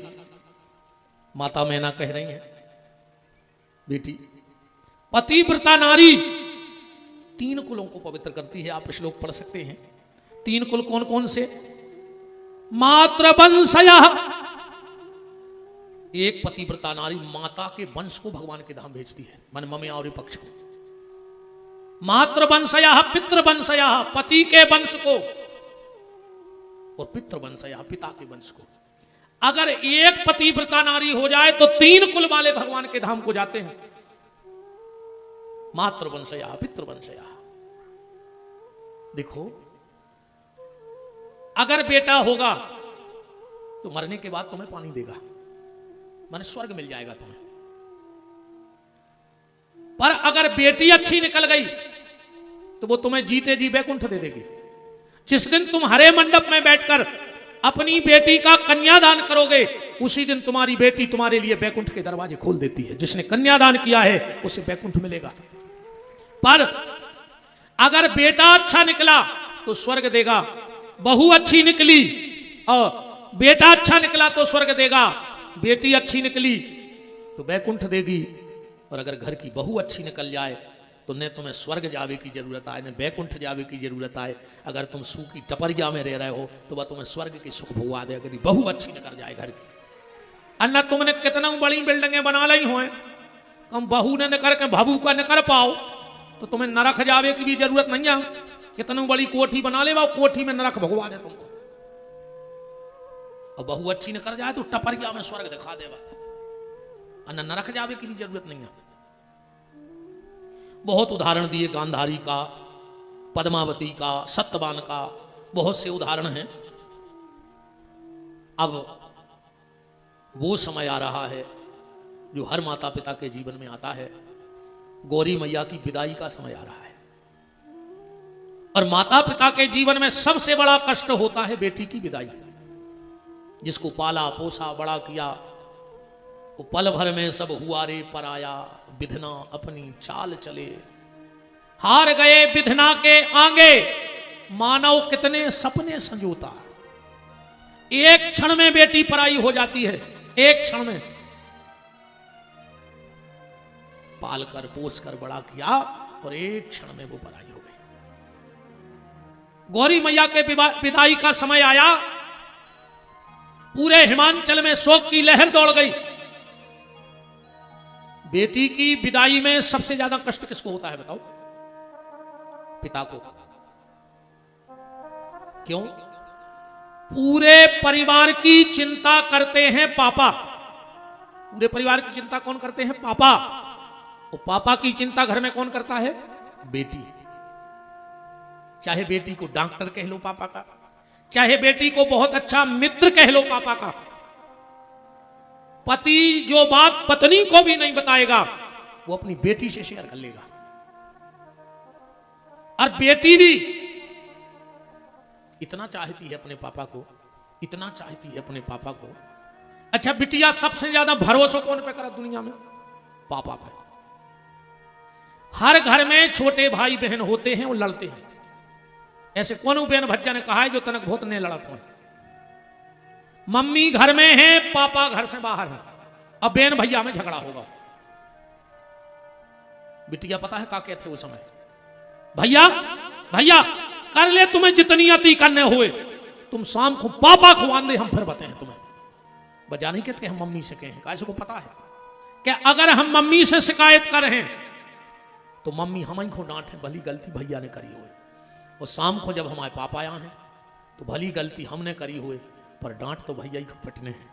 माता मैना कह रही है, बेटी, पतिव्रता नारी 3 कुलों को पवित्र करती है। आप श्लोक पढ़ सकते हैं। 3 कुल कौन कौन से? मातृवंशयः, एक पतिव्रता नारी माता के वंश को भगवान के धाम भेजती है, मन ममे और पक्ष को। मातृवंशयः पितृवंशयः, पति के वंश को, और पितृवंशयः पिता के वंश को। अगर एक पतिव्रता नारी हो जाए तो 3 कुल वाले भगवान के धाम को जाते हैं। मातृवंशया पितृवंशया। देखो, अगर बेटा होगा तो मरने के बाद तुम्हें पानी देगा, माने स्वर्ग मिल जाएगा तुम्हें। पर अगर बेटी अच्छी निकल गई तो वो तुम्हें जीते जी वैकुंठ दे देगी। जिस दिन तुम हरे मंडप में बैठकर अपनी बेटी का कन्यादान करोगे, उसी दिन तुम्हारी बेटी तुम्हारे लिए वैकुंठ के दरवाजे खोल देती है। जिसने कन्यादान किया है उसे वैकुंठ मिलेगा। पर अगर बेटा अच्छा निकला तो स्वर्ग देगा, बहू अच्छी निकली और बेटा अच्छा निकला तो स्वर्ग देगा, बेटी अच्छी निकली तो वैकुंठ देगी। और अगर घर की बहू अच्छी निकल जाए तो न तुम्हें स्वर्ग जावे की जरूरत आए, न वैकुंठ जावे की जरूरत आए। अगर तुम सूखी टपरिया में रह रहे हो तो वह तुम्हें स्वर्ग की सुख भुगवा दे, अगर बहू अच्छी निकल जाए घर की। अन्ना तुमने कितना बड़ी बिल्डिंगें बना ली हो, कम बहू ने न करके भाबू का न कर पाओ तो तुम्हें नरक जावे की भी जरूरत नहीं है। कितनी बड़ी कोठी बना ले, वो कोठी में नरक भगवा दे तुमको। और बहू अच्छी न कर जाए तो टपरिया में स्वर्ग दिखा देगा, अन्ना नरक जावे की भी जरूरत नहीं है। बहुत उदाहरण दिए, गांधारी का, पद्मावती का, सत्यवान का, बहुत से उदाहरण हैं। अब वो समय आ रहा है जो हर माता पिता के जीवन में आता है। गौरी मैया की विदाई का समय आ रहा है, और माता पिता के जीवन में सबसे बड़ा कष्ट होता है बेटी की विदाई। जिसको पाला पोसा बड़ा किया, वो पल भर में सब हुआ रे पराया, विधना अपनी चाल चले। हार गए विधना के आगे, मानव कितने सपने संजोता। एक क्षण में बेटी पराई हो जाती है, एक क्षण में। पाल कर पोस कर बड़ा किया और एक क्षण में वो पराई हो गई। गौरी मैया के विदाई का समय आया, पूरे हिमाचल में शोक की लहर दौड़ गई। बेटी की विदाई में सबसे ज्यादा कष्ट किसको होता है बताओ? पिता को। क्यों? पूरे परिवार की चिंता करते हैं पापा। पूरे परिवार की चिंता कौन करते हैं? पापा। और पापा की चिंता घर में कौन करता है? बेटी। चाहे बेटी को डॉक्टर कह लो पापा का, चाहे बेटी को बहुत अच्छा मित्र कह लो पापा का। पति जो बात पत्नी को भी नहीं बताएगा वो अपनी बेटी से शेयर कर लेगा। और बेटी भी इतना चाहती है अपने पापा को, इतना चाहती है अपने पापा को, अच्छा बिटिया सबसे ज्यादा भरोसा कौन पे करा दुनिया में? पापा पे। हर घर में छोटे भाई बहन होते हैं, वो लड़ते हैं। ऐसे कौन बहन भज्जा ने कहा है जो तनक बहुत नहीं लड़ा था। मम्मी घर में है, पापा घर से बाहर है, अब बहन भैया में झगड़ा होगा। बिटिया पता है का कहते उस समय, भैया भैया कर ले तुम्हें जितनी अति करने हुए, तुम शाम को पापा को आन दे, हम फिर बताए तुम्हें। बजा नहीं कहते हम मम्मी से कहें, कैसे को पता है कि अगर हम मम्मी से शिकायत कर रहे हैं तो मम्मी हम को डांटे, भली गलती भैया ने करी हुई, और शाम को जब हमारे पापा आए हैं तो भली गलती हमने करी हुई, पर डांट तो भैया ही को पिटने हैं,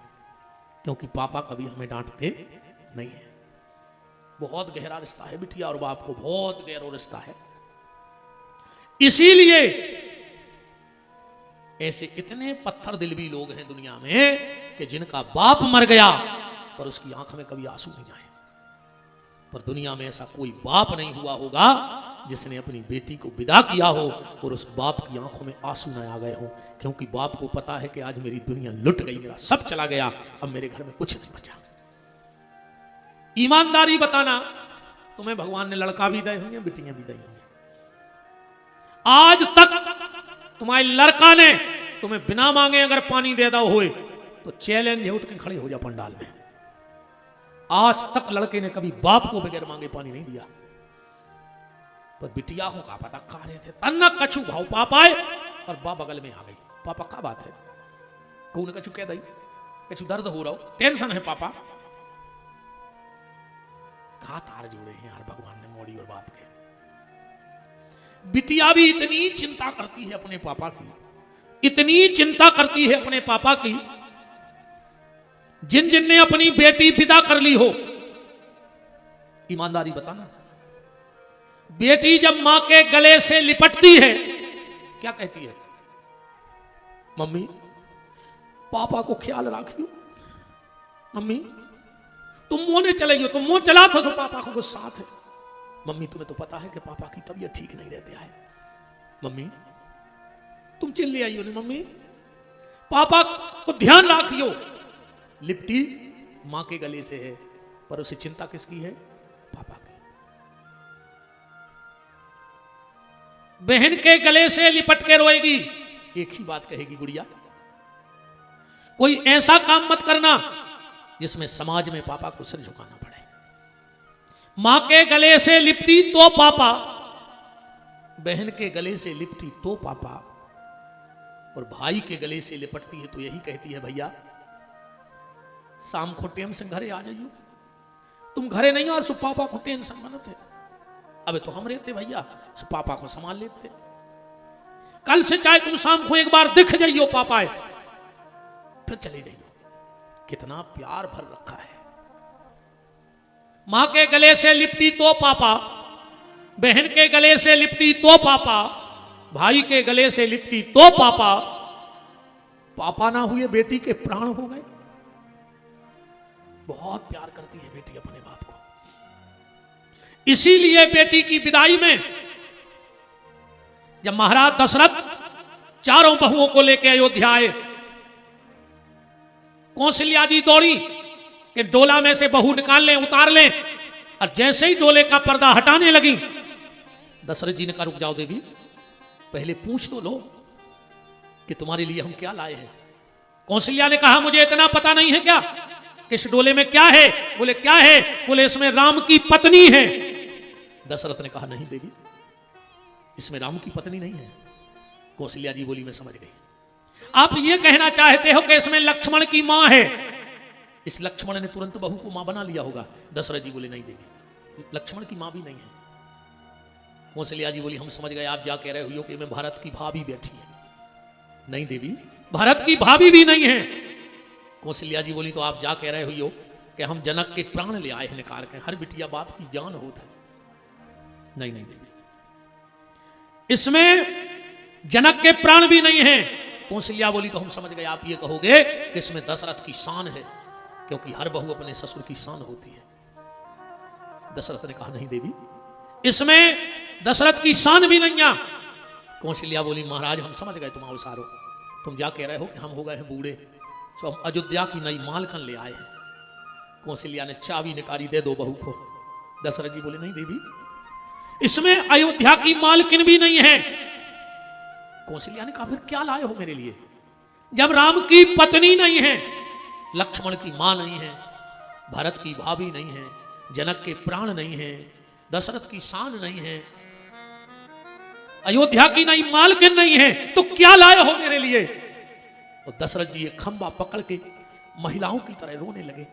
क्योंकि पापा कभी हमें डांटते नहीं है। बहुत गहरा रिश्ता है बिटिया और बाप को, बहुत गहरा रिश्ता है। इसीलिए ऐसे इतने पत्थर दिल भी लोग हैं दुनिया में कि जिनका बाप मर गया पर उसकी आंख में कभी आंसू नहीं आए। पर दुनिया में ऐसा कोई बाप नहीं हुआ होगा जिसने अपनी बेटी को विदा किया हो और उस बाप की आंखों में आंसू न आ गए हो, क्योंकि बाप को पता है कि आज मेरी दुनिया लुट गई, मेरा सब चला गया, अब मेरे घर में कुछ नहीं बचा। ईमानदारी बताना, तुम्हें भगवान ने लड़का भी दिए होंगे, बेटियां भी दी होंगी। आज तक तुम्हारे लड़का ने तुम्हें बिना मांगे अगर पानी दे दो होए तो चैलेंज है, उठ के खड़े हो जा पंडाल में। आज तक लड़के ने कभी बाप को बगैर मांगे पानी नहीं दिया। पर बिटिया को का पता कहा रहे थे, तन्ना कछु भाव पापाए और बा बगल में आ गई। पापा का बात है, कौन कछु कह दई, कछु दर्द हो रहा हो, टेंशन है पापा। कहा तार जोड़े हैं यार भगवान ने मोड़ी और बाप के। बिटिया भी इतनी चिंता करती है अपने पापा की, इतनी चिंता करती है अपने पापा की, जिन जिन ने अपनी बेटी विदा कर ली हो। ईमानदारी बताना, बेटी जब मां के गले से लिपटती है क्या कहती है? मम्मी पापा को ख्याल रखियो, मम्मी तुम मोने चले गयो, तुम मुंह चला था तो पापा को गुस्सा थे। मम्मी तुम्हें तो पता है कि पापा की तबीयत ठीक नहीं रहती है, मम्मी तुम चिल्ली आइयो नहीं, मम्मी पापा को ध्यान रखियो। लिपटी मां के गले से है, पर उसे चिंता किसकी है? पापा की। बहन के गले से लिपट के रोएगी, एक ही बात कहेगी, गुड़िया कोई ऐसा काम मत करना जिसमें समाज में पापा को सिर झुकाना पड़े। मां के गले से लिपटी तो पापा, बहन के गले से लिपटी तो पापा, और भाई के गले से लिपटती है तो यही कहती है, भैया शाम को टेम से घरे आ जाइयो, तुम घरे नहीं आ सो पापा को टेंशन बनते, अबे तो हम रहते भैया, सो पापा को संभाल लेते। कल से चाहे तुम शाम को एक बार दिख जाइयो पापा है, फिर चले जाइयो। कितना प्यार भर रखा है। मां के गले से लिपटी तो पापा, बहन के गले से लिपटी तो पापा, भाई के गले से लिपटी तो पापा। पापा ना हुए बेटी के प्राण हो गए। बहुत प्यार करती है बेटी अपने बाप को। इसीलिए बेटी की विदाई में जब महाराज दशरथ चारों बहुओं को लेकर अयोध्या आए, कौशल्या जी दौड़ी कि डोला में से बहू निकाल लें, उतार लें, और जैसे ही डोले का पर्दा हटाने लगी, दशरथ जी ने कहा रुक जाओ देवी, पहले पूछ तो लो कि तुम्हारे लिए हम क्या लाए हैं। कौशल्या ने कहा मुझे इतना पता नहीं है क्या कि इस डोले में क्या है? बोले क्या है? बोले इसमें राम की पत्नी है। दशरथ ने कहा नहीं देवी, इसमें राम की पत्नी नहीं है। कौशल्या जी बोली मैं समझ गई, आप ये कहना चाहते हो कि इसमें लक्ष्मण की मां है। इस लक्ष्मण ने तुरंत बहू को मां बना लिया होगा। दशरथ जी बोले नहीं देवी, लक्ष्मण की मां भी नहीं है। कौशल्या जी बोली हम समझ गए, आप जा कह रहे हो कि मैं भारत की भाभी बैठी है। नहीं देवी, भारत की भाभी भी नहीं है। कौशल्या जी बोली तो आप जा कह रहे हो कि हम जनक के प्राण ले आए हैं निकाल के, हर बिटिया बाप की जान होते। नहीं नहीं देवी, इसमें जनक के प्राण भी नहीं है। कौशल्या बोली तो हम समझ गए, आप ये कहोगे कि इसमें दशरथ की शान है, क्योंकि हर बहू अपने ससुर की शान होती है। दशरथ ने कहा नहीं देवी, इसमें दशरथ की शान भी नहीं है। कौशल्या बोली महाराज हम समझ गए तुम अवसारो, तुम जा कह रहे हो कि हम हो गए हैं बूढ़े, तो हम अयोध्या की नई मालकन ले आए हैं। कौशल्या ने चाबी निकाली, दे दो बहू को। दशरथ जी बोले नहीं देवी, इसमें अयोध्या की मालकिन भी नहीं है। कौशल्या ने कहा फिर क्या लाए हो मेरे लिए? जब राम की पत्नी नहीं है, लक्ष्मण की मां नहीं है, भरत की भाभी नहीं है, जनक के प्राण नहीं है, दशरथ की शान नहीं है, अयोध्या की नई मालकिन नहीं है, तो क्या लाए हो मेरे लिए? और दशरथ जी एक खंबा पकड़ के महिलाओं की तरह रोने लगे।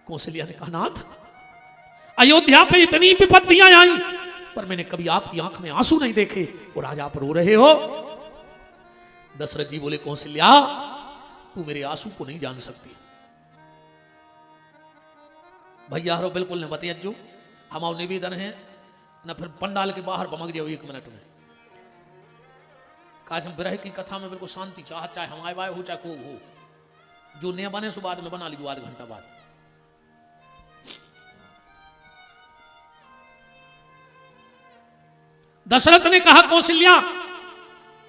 कौशल्या ने कहा नाथ, अयोध्या पे इतनी विपत्तियां आई, पर मैंने कभी आपकी आंख में आंसू नहीं देखे और आज आप रो रहे हो। दशरथ जी बोले कौशल्या, तू मेरे आंसू को नहीं जान सकती। भैया हरो बिल्कुल नहीं बतिया जो हमारा निवेदन है ना, फिर पंडाल के बाहर बमक जाओ 1 मिनट में। काश हम विरह की कथा में बिल्कुल शांति चाहत, चाहे हमारे बाय हो चाहे को हो, जो नया बने सो बाद में बना लीजिए आध घंटा बाद। दशरथ ने कहा कौशल्या,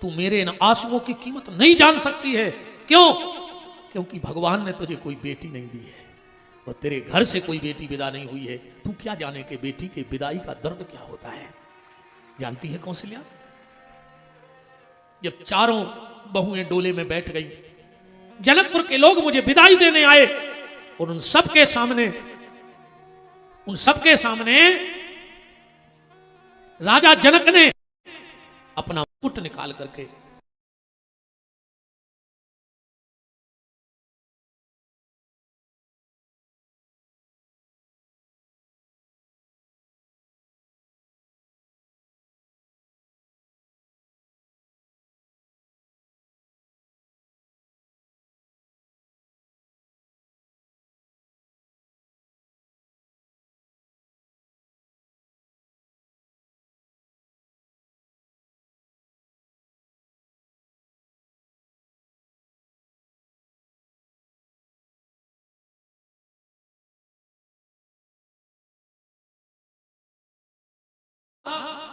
तू मेरे इन आंसुओं की कीमत नहीं जान सकती है। क्यों? क्योंकि भगवान ने तुझे कोई बेटी नहीं दी है और तेरे घर से कोई बेटी विदा नहीं हुई है। तू क्या जाने कि बेटी के विदाई का दर्द क्या होता है? जानती है कौशल्या, जब चारों बहुएं डोले में बैठ गई, जनकपुर के लोग मुझे विदाई देने आए और उन सबके सामने राजा जनक ने अपना मुकुट निकाल करके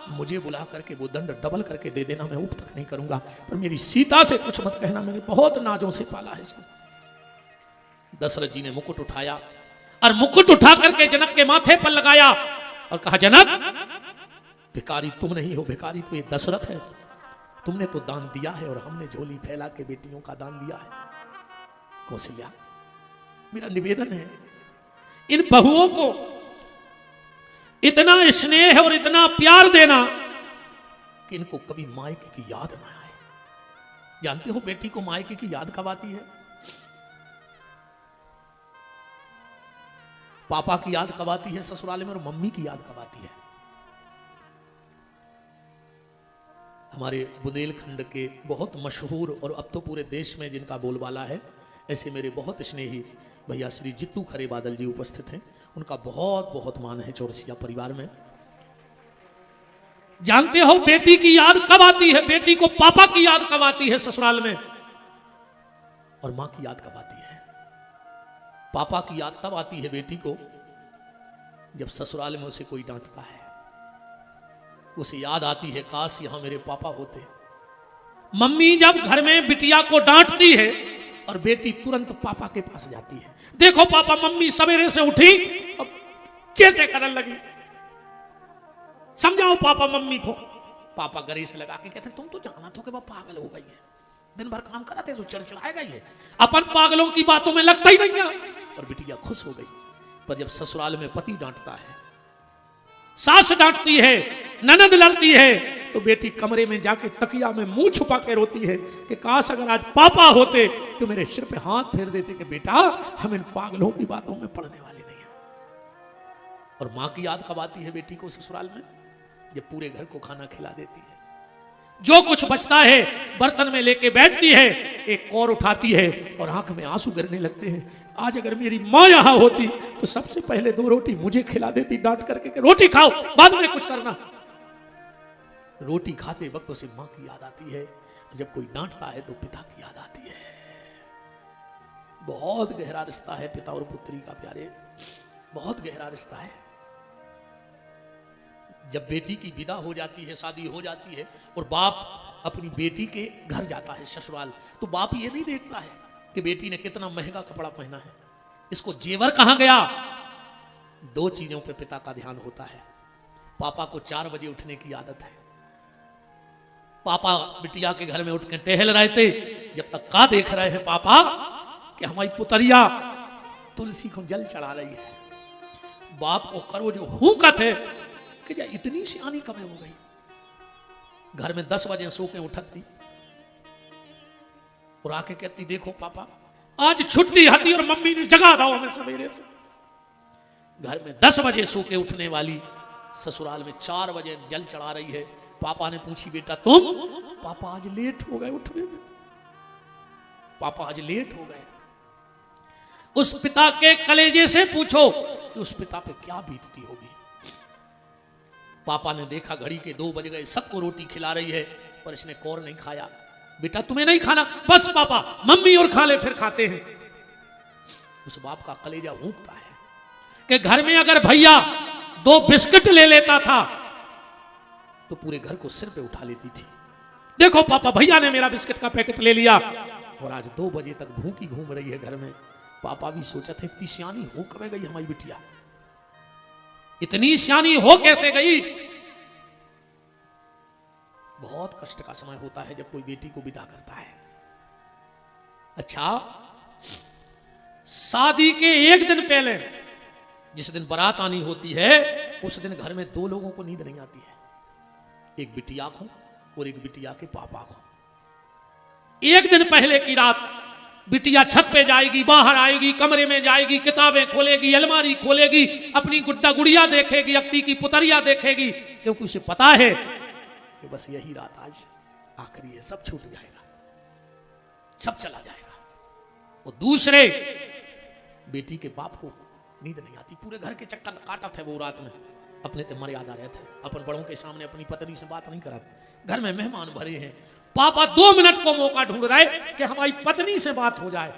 मुझे बुला करके वो दंड डबल करके दे देना, मैं उप तक नहीं करूंगा, पर मेरी सीता से कुछ मत कहना, मैंने बहुत नाजों से पाला है इसको। दशरथ जी ने मुकुट उठाया और मुकुट उठा करके जनक के माथे पर लगाया और कहा जनक, भिखारी तुम नहीं हो, भिखारी तो ये दशरथ है। तुमने तो दान दिया है और हमने झोली फैला के बेटियों का दान दिया है। कौशल्या, मेरा निवेदन है, इन बहुओं को इतना स्नेह और इतना प्यार देना कि इनको कभी मायके की याद ना आए। जानते हो बेटी को मायके की याद कब आती है? पापा की याद कब आती है ससुराल में, और मम्मी की याद कब आती है? हमारे बुंदेलखंड के बहुत मशहूर और अब तो पूरे देश में जिनका बोलबाला है, ऐसे मेरे बहुत स्नेही भैया श्री जित्तू खरे बादल जी उपस्थित हैं। उनका बहुत बहुत मान है चौरसिया परिवार में। जानते हो बेटी की याद कब आती है? बेटी को पापा की याद कब आती है ससुराल में, और मां की याद कब आती है? पापा की याद तब आती है बेटी को जब ससुराल में उसे कोई डांटता है। उसे याद आती है काश यहां मेरे पापा होते। मम्मी जब घर में बिटिया को डांटती है और बेटी तुरंत पापा के पास जाती है, देखो पापा, मम्मी सवेरे से उठी अब चेचे करने लगी, समझाओ पापा मम्मी को। पापा गले से लगा के कहते तुम तो जाना तो कि वह पागल हो गई है, दिन भर काम कराते तो चिड़चिड़ाएगा ही है, अपन पागलों की बातों में लगता ही नहीं है। और बिटिया खुश हो गई। पर जब ससुराल में पति डांटता है, सास डांटती है, ननद लड़ती है, तो बेटी कमरे में जाके तकिया में मुंह छुपा के रोती है कि काश अगर आज पापा होते तो मेरे सिर पे हाथ फेर देते कि बेटा हम इन पागलों की बातों में पड़ने वाले नहीं हैं। और मां की याद कब आती है बेटी को ससुराल में? जब पूरे घर को खाना खिला देती है, जो कुछ बचता है बर्तन में लेके बैठती है, एक कौर उठाती है और आंख में आंसू गिरने लगते हैं। आज अगर मेरी मां यहां होती तो सबसे पहले 2 रोटी मुझे खिला देती डांट करके कि रोटी खाओ बाद में कुछ करना। रोटी खाते वक्त उसे मां की याद आती है, जब कोई डांटता है तो पिता की याद आती है। बहुत गहरा रिश्ता है पिता और पुत्री का प्यारे, बहुत गहरा रिश्ता है। जब बेटी की विदा हो जाती है, शादी हो जाती है और बाप अपनी बेटी के घर जाता है ससुराल, तो बाप ये नहीं देखता है कि बेटी ने कितना महंगा कपड़ा पहना है, इसको जेवर कहां गया। दो चीजों पे पिता का ध्यान होता है। पापा को 4 बजे उठने की आदत है। पापा बिटिया के घर में उठ के टहल रहे थे, जब तक का देख रहे हैं पापा कि हमारी पुतरिया तुलसी को जल चढ़ा रही है। बाप को करो जो हुकत है कि इतनी सियानी कब हो गई। घर में 10 बजे सो के उठती और आके कहती देखो पापा आज छुट्टी हती और मम्मी ने जगा दो हमें सवेरे से। घर में 10 बजे सो के उठने वाली ससुराल में 4 बजे जल चढ़ा रही है। पापा ने पूछी बेटा तुम? पापा आज लेट हो गए उठने में, पापा आज लेट हो गए। उस पिता के कलेजे से पूछो कि उस पिता पे क्या बीतती होगी। पापा ने देखा घड़ी के 2 बज गए, सबको रोटी खिला रही है पर इसने कौर नहीं खाया। बेटा तुम्हें नहीं खाना? बस पापा मम्मी और खा ले फिर खाते हैं। उस बाप का कलेजा ऊँगता है कि घर में अगर भैया 2 बिस्किट ले लेता था तो पूरे घर को सिर पे उठा लेती थी। देखो पापा भैया ने मेरा बिस्किट का पैकेट ले लिया और आज 2 बजे तक भूखी घूम रही है घर में। पापा भी सोचा थे इतनी सियानी हो कब गई हमारी बिटिया, इतनी सियानी हो कैसे गई। बहुत कष्ट का समय होता है जब कोई बेटी को विदा करता है। अच्छा, शादी के 1 दिन पहले जिस दिन बारात आनी होती है उस दिन घर में 2 लोगों को नींद नहीं आती है, एक बिटिया को और एक बिटिया के पापा को। 1 दिन पहले की रात बिटिया छत पे जाएगी, बाहर आएगी, कमरे में जाएगी, किताबें खोलेगी, अलमारी खोलेगी, अपनी गुड्डा गुड़िया देखेगी, अपनी की पुतरिया देखेगी, क्योंकि उसे पता है कि बस यही रात आज आखिरी है, सब छूट जाएगा, सब चला जाएगा। और दूसरे बेटी के बाप को नींद नहीं आती, पूरे घर के चक्कर काटा थे वो रात में, अपने ते मर्यादा रहे थे, अपन बड़ों के सामने अपनी पत्नी से बात नहीं कराते। घर में मेहमान भरे हैं, पापा 2 मिनट को मौका ढूंढ रहे कि हमारी पत्नी से बात हो जाए।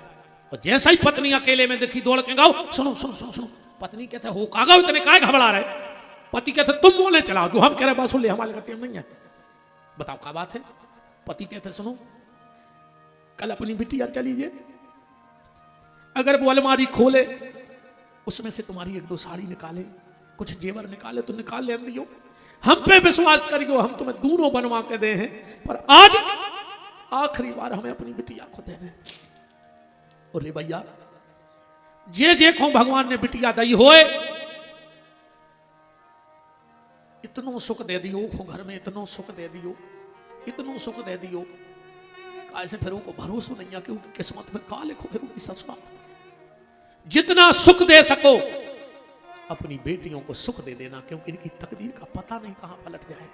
और जैसा ही पत्नी अकेले में देखी दौड़ के गाओ सुनो सुनो सुनो सुनो। पत्नी कहते हो कागा इतने काय घबरा रहे। पति कहते तुम बोले चलाओ, जो हम कह रहे बात सुन ले, हमारे का टाइम नहीं है, बताओ क्या बात है। पति कहते सुनो कल अपनी बिटिया चली जाए, अगर वो अलमारी खोले उसमें से तुम्हारी 1-2 साड़ी निकाले, कुछ जेवर निकाले तो निकाल ले दियो, हम पे विश्वास करियो, हम तुम्हें दोनों बनवा के दे हैं, पर आज आखिरी बार हमें अपनी बिटिया को देने। और रे भैया जे जे को भगवान ने बिटिया दई होए इतनो सुख दे दियो, घर में इतनो सुख दे दियो, इतनो सुख दे दियो, ऐसे फिर को भरोसा नहीं है क्योंकि किस्मत में का लिखो है उनकी ससुराल। जितना सुख दे सको अपनी बेटियों को सुख दे देना, क्योंकि इनकी तकदीर का पता नहीं कहां पलट जाए।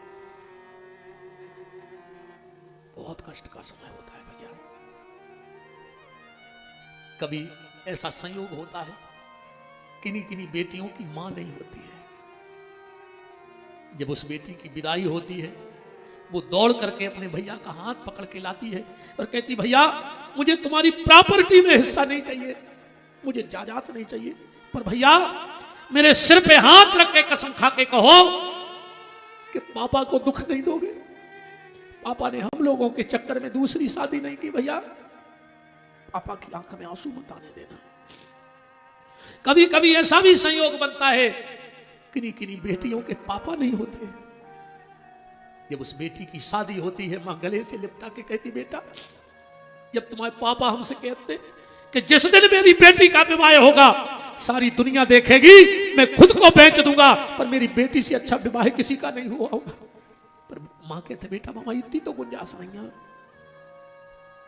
बहुत कष्ट का समय होता है भैया। कभी ऐसा संयोग होता है किन्हीं किन्हीं बेटियों की मां नहीं होती है। जब उस बेटी की विदाई होती है वो दौड़ करके अपने भैया का हाथ पकड़ के लाती है और कहती भैया मुझे तुम्हारी प्रॉपर्टी में हिस्सा नहीं चाहिए, मुझे जायदाद नहीं चाहिए, पर भैया मेरे सिर पे हाथ रख के कसम खा के कहो कि पापा को दुख नहीं दोगे। पापा ने हम लोगों के चक्कर में दूसरी शादी नहीं की भैया, पापा की आंख में आंसू मत आने देना। कभी कभी ऐसा भी संयोग बनता है किन्हीं किन्हीं बेटियों के पापा नहीं होते। जब उस बेटी की शादी होती है मां गले से लिपटा के कहती बेटा जब तुम्हारे पापा हमसे कहते कि जिस दिन मेरी बेटी का विवाह होगा सारी दुनिया देखेगी, मैं खुद को बेच दूंगा, पर मेरी बेटी से अच्छा विवाह किसी का नहीं हुआ होगा। पर मां कहते बेटा मामा इतनी तो गुंजाइश नहीं है,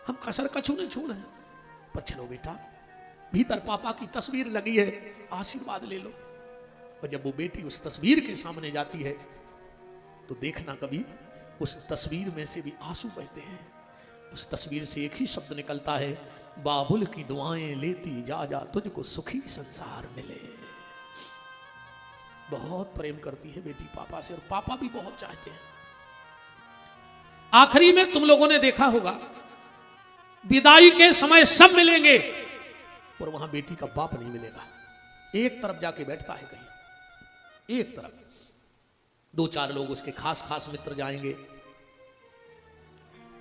हम कसर कछू नहीं छोड़े, पर चलो बेटा भीतर पापा की तस्वीर लगी है, आशीर्वाद ले लो। और जब वो बेटी उस तस्वीर के सामने जाती है तो देखना कभी उस तस्वीर में से भी आंसू बहते हैं। उस तस्वीर से एक ही शब्द निकलता है, बाबुल की दुआएं लेती जा जा तुझको सुखी संसार मिले। बहुत प्रेम करती है बेटी पापा से और पापा भी बहुत चाहते हैं। आखिरी में तुम लोगों ने देखा होगा विदाई के समय सब मिलेंगे और वहां बेटी का बाप नहीं मिलेगा, एक तरफ जाके बैठता है कहीं, एक तरफ 2-4 लोग उसके खास खास मित्र जाएंगे।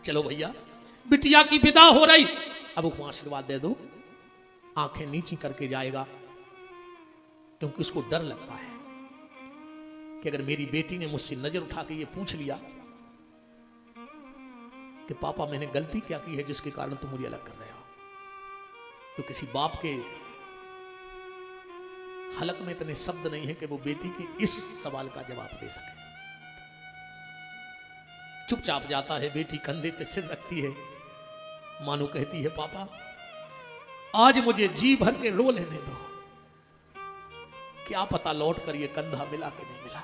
चलो भैया बिटिया की विदा हो रही, अब उसको आशीर्वाद दे दो। आंखें नीची करके जाएगा, क्योंकि उसको डर लगता है कि अगर मेरी बेटी ने मुझसे नजर उठा के ये पूछ लिया कि पापा मैंने गलती क्या की है जिसके कारण तुम मुझे अलग कर रहे हो, तो किसी बाप के हलक में इतने शब्द नहीं है कि वो बेटी के इस सवाल का जवाब दे सके। चुपचाप जाता है, बेटी कंधे पे सिर रखती है, मानो कहती है पापा आज मुझे जी भर के रो लेने दो, क्या पता लौट कर ये कंधा मिला कि नहीं मिला,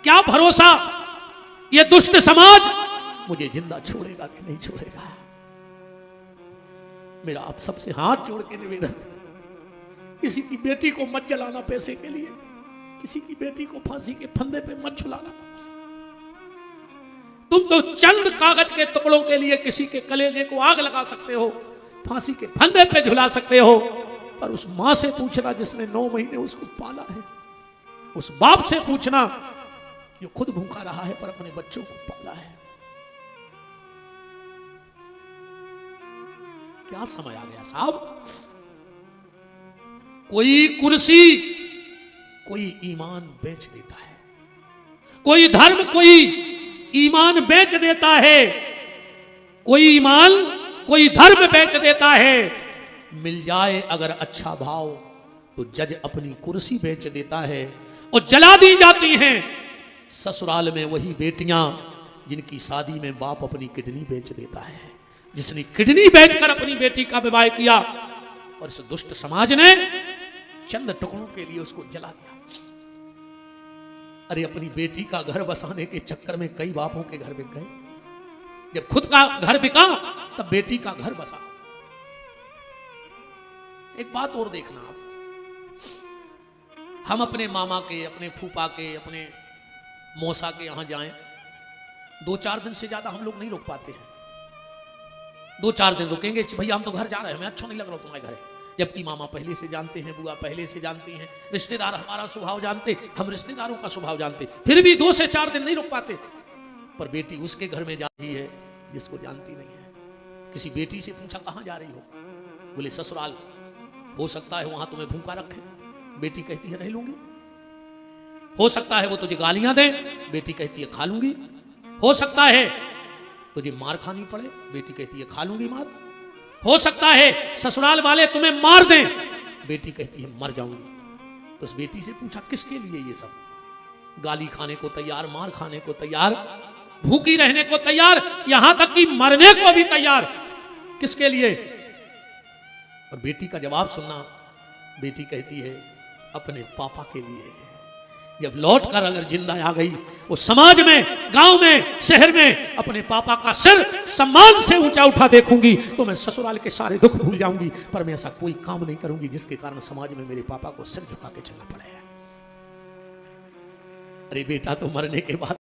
क्या भरोसा ये दुष्ट समाज मुझे जिंदा छोड़ेगा कि नहीं छोड़ेगा। मेरा आप सबसे हाथ जोड़ के निवेदन, किसी की बेटी को मत जलाना पैसे के लिए, किसी की बेटी को फांसी के फंदे पे मत झुलाना। तुम तो चंद कागज के टुकड़ों के लिए किसी के कलेजे को आग लगा सकते हो, फांसी के फंदे पे झुला सकते हो, पर उस मां से पूछना जिसने 9 महीने उसको पाला है, उस बाप से पूछना जो खुद भूखा रहा है पर अपने बच्चों को पाला है। क्या समय आ गया साहब। कोई कुर्सी कोई ईमान बेच देता है, कोई धर्म कोई ईमान बेच देता है, कोई ईमान कोई धर्म बेच देता है। मिल जाए अगर अच्छा भाव तो जज अपनी कुर्सी बेच देता है और जला दी जाती हैं ससुराल में वही बेटियां जिनकी शादी में बाप अपनी किडनी बेच देता है, जिसने किडनी बेचकर अपनी बेटी का विवाह किया और इस दुष्ट समाज ने चंद टुकड़ों के लिए उसको जला दिया। अरे अपनी बेटी का घर बसाने के चक्कर में कई बापों के घर बिक गए। जब खुद का घर बिका तब बेटी का घर बसा। एक बात और देखना आप, हम अपने मामा के, अपने फूफा के, अपने मौसा के यहां जाएं, 2-4 दिन से ज्यादा हम लोग नहीं रुक पाते हैं। 2-4 दिन रुकेंगे, भैया हम तो घर जा रहे हैं, हमें अच्छा नहीं लग रहा तुम्हारे घर, जबकि मामा पहले से जानते हैं, बुआ पहले से जानती हैं, रिश्तेदार हमारा स्वभाव जानते, हम रिश्तेदारों का स्वभाव जानते, फिर भी 2 से 4 दिन नहीं रुक पाते। पर बेटी उसके घर में जा रही है जिसको जानती नहीं है। किसी बेटी से पूछा कहां जा रही हो, बोले ससुराल, हो सकता है वहां तुम्हें भूखा रखे, बेटी कहती है रह लूंगी। हो सकता है वो तुझे गालियां दे, बेटी कहती है खा लूंगी। हो सकता है तुझे मार खानी पड़े, बेटी कहती है खा लूंगी मार। हो सकता है ससुराल वाले तुम्हें मार दें, बेटी कहती है मर जाऊंगी। तो उस बेटी से पूछा किसके लिए ये सब, गाली खाने को तैयार, मार खाने को तैयार, भूखी रहने को तैयार, यहां तक कि मरने को भी तैयार, किसके लिए। और बेटी का जवाब सुनना, बेटी कहती है अपने पापा के लिए। जब लौट कर अगर जिंदा आ गई, वो समाज में, गांव में, शहर में अपने पापा का सिर सम्मान से ऊंचा उठा देखूंगी तो मैं ससुराल के सारे दुख भूल जाऊंगी, पर मैं ऐसा कोई काम नहीं करूंगी जिसके कारण समाज में मेरे पापा को सिर झुका के चलना पड़े। अरे बेटा तो मरने के बाद